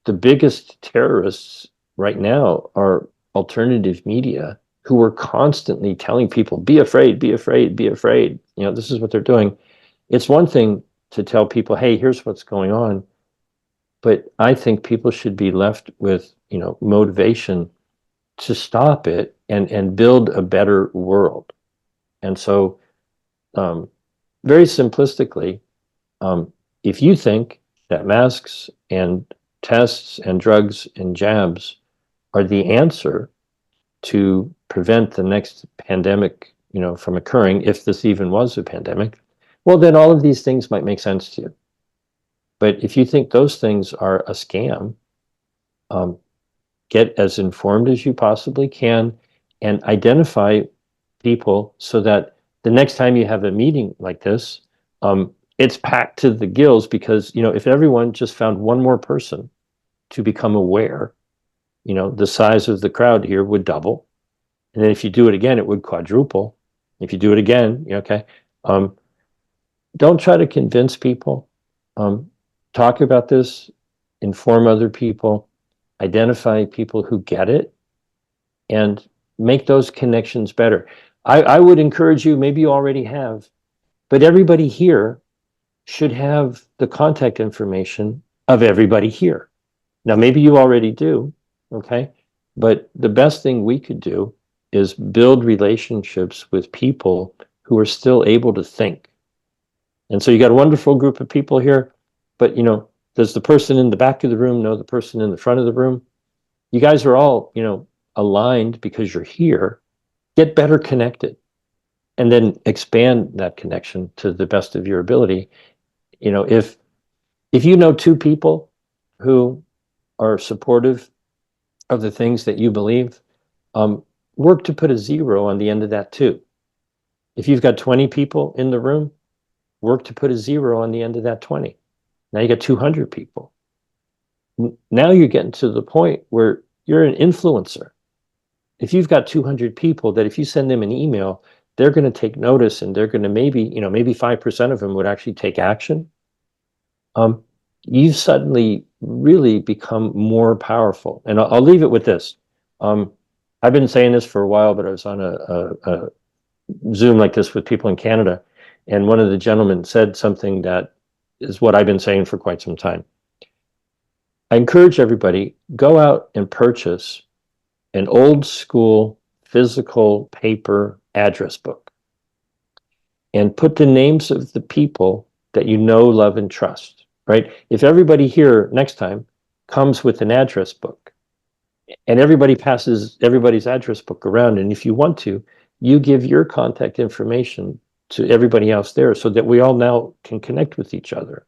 the biggest terrorists right now are alternative media, who are constantly telling people, be afraid, be afraid, be afraid. This is what they're doing. It's one thing to tell people, hey, here's what's going on. But I think people should be left with, motivation to stop it and build a better world. And so, very simplistically, if you think that masks and tests and drugs and jabs are the answer to prevent the next pandemic, from occurring, if this even was a pandemic, well, then all of these things might make sense to you. But if you think those things are a scam, get as informed as you possibly can and identify people so that the next time you have a meeting like this, it's packed to the gills, because, if everyone just found one more person to become aware, the size of the crowd here would double. And then if you do it again, it would quadruple. If you do it again, okay. Don't try to convince people. Talk about this, inform other people, identify people who get it, and make those connections better. I would encourage you, maybe you already have, but everybody here should have the contact information of everybody here. Now, maybe you already do, okay? But the best thing we could do is build relationships with people who are still able to think. And so you got a wonderful group of people here, but does the person in the back of the room know the person in the front of the room? You guys are all, aligned because you're here. Get better connected, and then expand that connection to the best of your ability. If you know two people who are supportive of the things that you believe, work to put a 0 on the end of that too. If you've got 20 people in the room, work to put a 0 on the end of that 20. Now you got 200 people. Now you're getting to the point where you're an influencer. If you've got 200 people that if you send them an email, they're going to take notice, and they're going to maybe 5% of them would actually take action. You've suddenly really become more powerful. And I'll leave it with this. I've been saying this for a while, but I was on a Zoom like this with people in Canada, and one of the gentlemen said something that is what I've been saying for quite some time. I encourage everybody, go out and purchase an old school physical paper address book and put the names of the people that you know, love, and trust, right? If everybody here next time comes with an address book, and everybody passes everybody's address book around, and if you want to, you give your contact information to everybody else there so that we all now can connect with each other.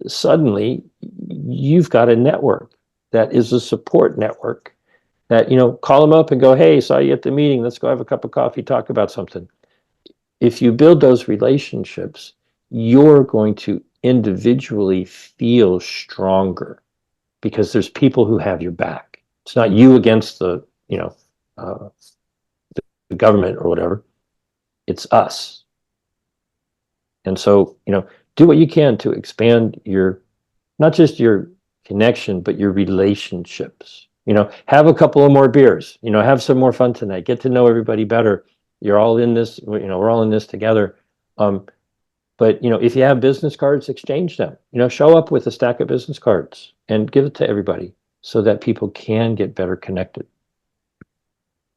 Suddenly, you've got a network that is a support network that, call them up and go, hey, saw you at the meeting. Let's go have a cup of coffee, talk about something. If you build those relationships, you're going to individually feel stronger because there's people who have your back. It's not you against the government or whatever. It's us. And so, do what you can to expand not just your connection, but your relationships. Have a couple of more beers, have some more fun tonight, get to know everybody better. You're all in this, we're all in this together. But if you have business cards, exchange them. Show up with a stack of business cards and give it to everybody so that people can get better connected.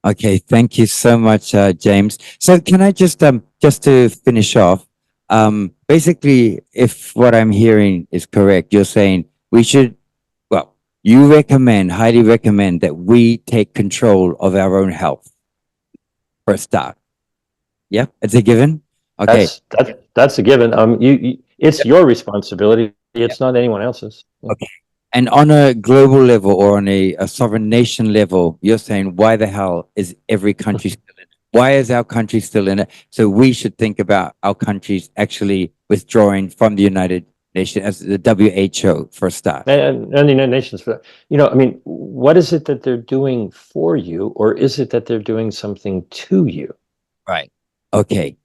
Okay, thank you so much, James. So can I just to finish off, basically, if what I'm hearing is correct, you're saying we should, well, you highly recommend that we take control of our own health for a start. Yeah, it's a given. Okay. That's a given. It's your responsibility. It's not anyone else's. Okay. And on a global level or on a sovereign nation level, you're saying, why the hell is every country still in it? Why is our country still in it? So we should think about our countries actually withdrawing from the United Nations as the WHO for a start. And the United Nations, what is it that they're doing for you, or is it that they're doing something to you? Right. Okay.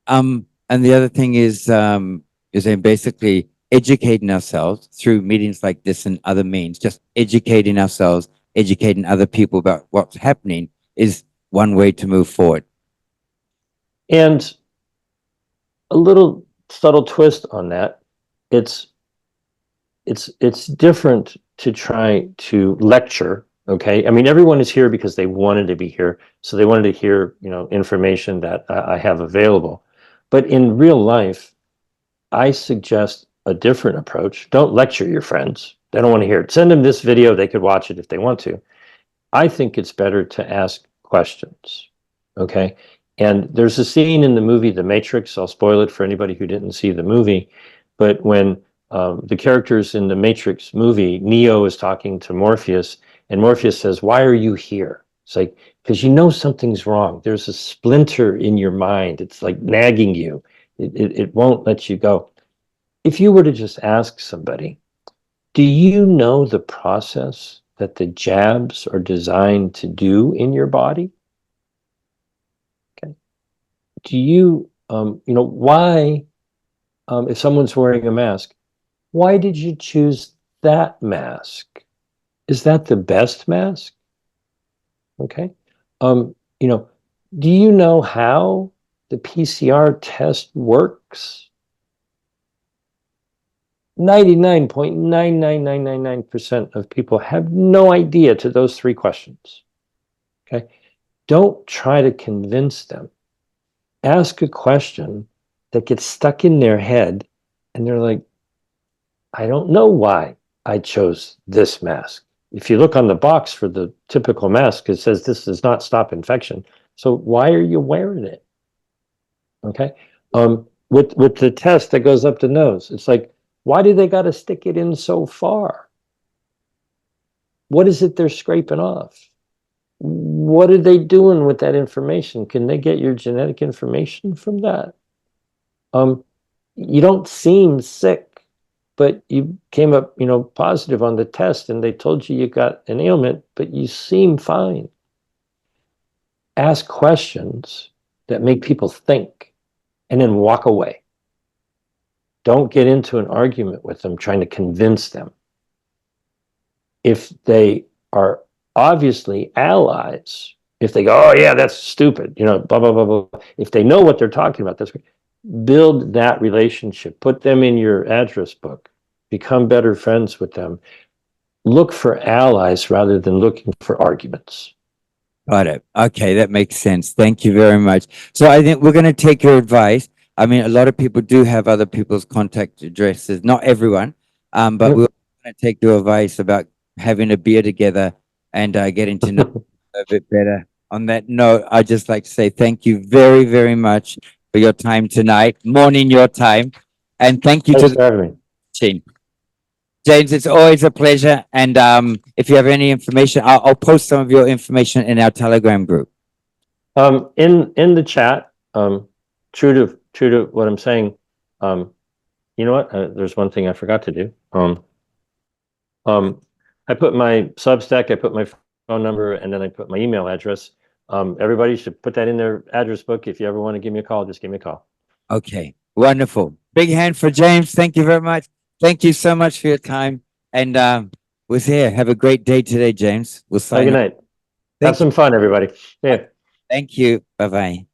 And the other thing is saying basically educating ourselves through meetings like this and other means, just educating ourselves, educating other people about what's happening is one way to move forward. And a little subtle twist on that, it's different to try to lecture. Okay. Everyone is here because they wanted to be here. So they wanted to hear, information that I have available. But in real life, I suggest a different approach. Don't lecture your friends. They don't want to hear it. Send them this video. They could watch it if they want to. I think it's better to ask questions. Okay. And there's a scene in the movie The Matrix. I'll spoil it for anybody who didn't see the movie. But when the characters in the Matrix movie, Neo is talking to Morpheus, and Morpheus says, "Why are you here?" It's like, because you know something's wrong. There's a splinter in your mind. It's like nagging you. It won't let you go. If you were to just ask somebody, do you know the process that the jabs are designed to do in your body? Okay. Do you, why, if someone's wearing a mask, why did you choose that mask? Is that the best mask? Okay. Do you know how the PCR test works? 99.99999% of people have no idea to those three questions. Okay. Don't try to convince them. Ask a question that gets stuck in their head and they're like, I don't know why I chose this mask. If you look on the box for the typical mask, it says this does not stop infection. So why are you wearing it? Okay. With the test that goes up the nose, it's like, why do they got to stick it in so far? What is it they're scraping off? What are they doing with that information? Can they get your genetic information from that? You don't seem sick, but you came up, positive on the test and they told you you got an ailment, but you seem fine. Ask questions that make people think and then walk away. Don't get into an argument with them trying to convince them. If they are obviously allies, if they go, oh yeah, that's stupid, blah, blah, blah, blah. If they know what they're talking about, that's great. Build that relationship, put them in your address book, become better friends with them. Look for allies rather than looking for arguments. Got it. Okay, that makes sense. Thank you very much. So I think we're going to take your advice. I mean, a lot of people do have other people's contact addresses, not everyone, but Yep. we're going to take your advice about having a beer together and getting to know a bit better. On that note, I'd just like to say thank you very, very much for your time tonight, morning your time, and thank you Thanks to for having me. the team. James, it's always a pleasure. And if you have any information, I'll post some of your information in our Telegram group. In the chat, true to what I'm saying, you know what? There's one thing I forgot to do. I put my Substack, I put my phone number, and then I put my email address. Everybody should put that in their address book. If you ever want to give me a call, just give me a call. Okay, wonderful. Big hand for James. Thank you very much. Thank you so much for your time. And we're here. Have a great day today, James. We'll Have a sign good off. night. Have Thank you. some fun, everybody. Yeah. Thank you. Bye-bye.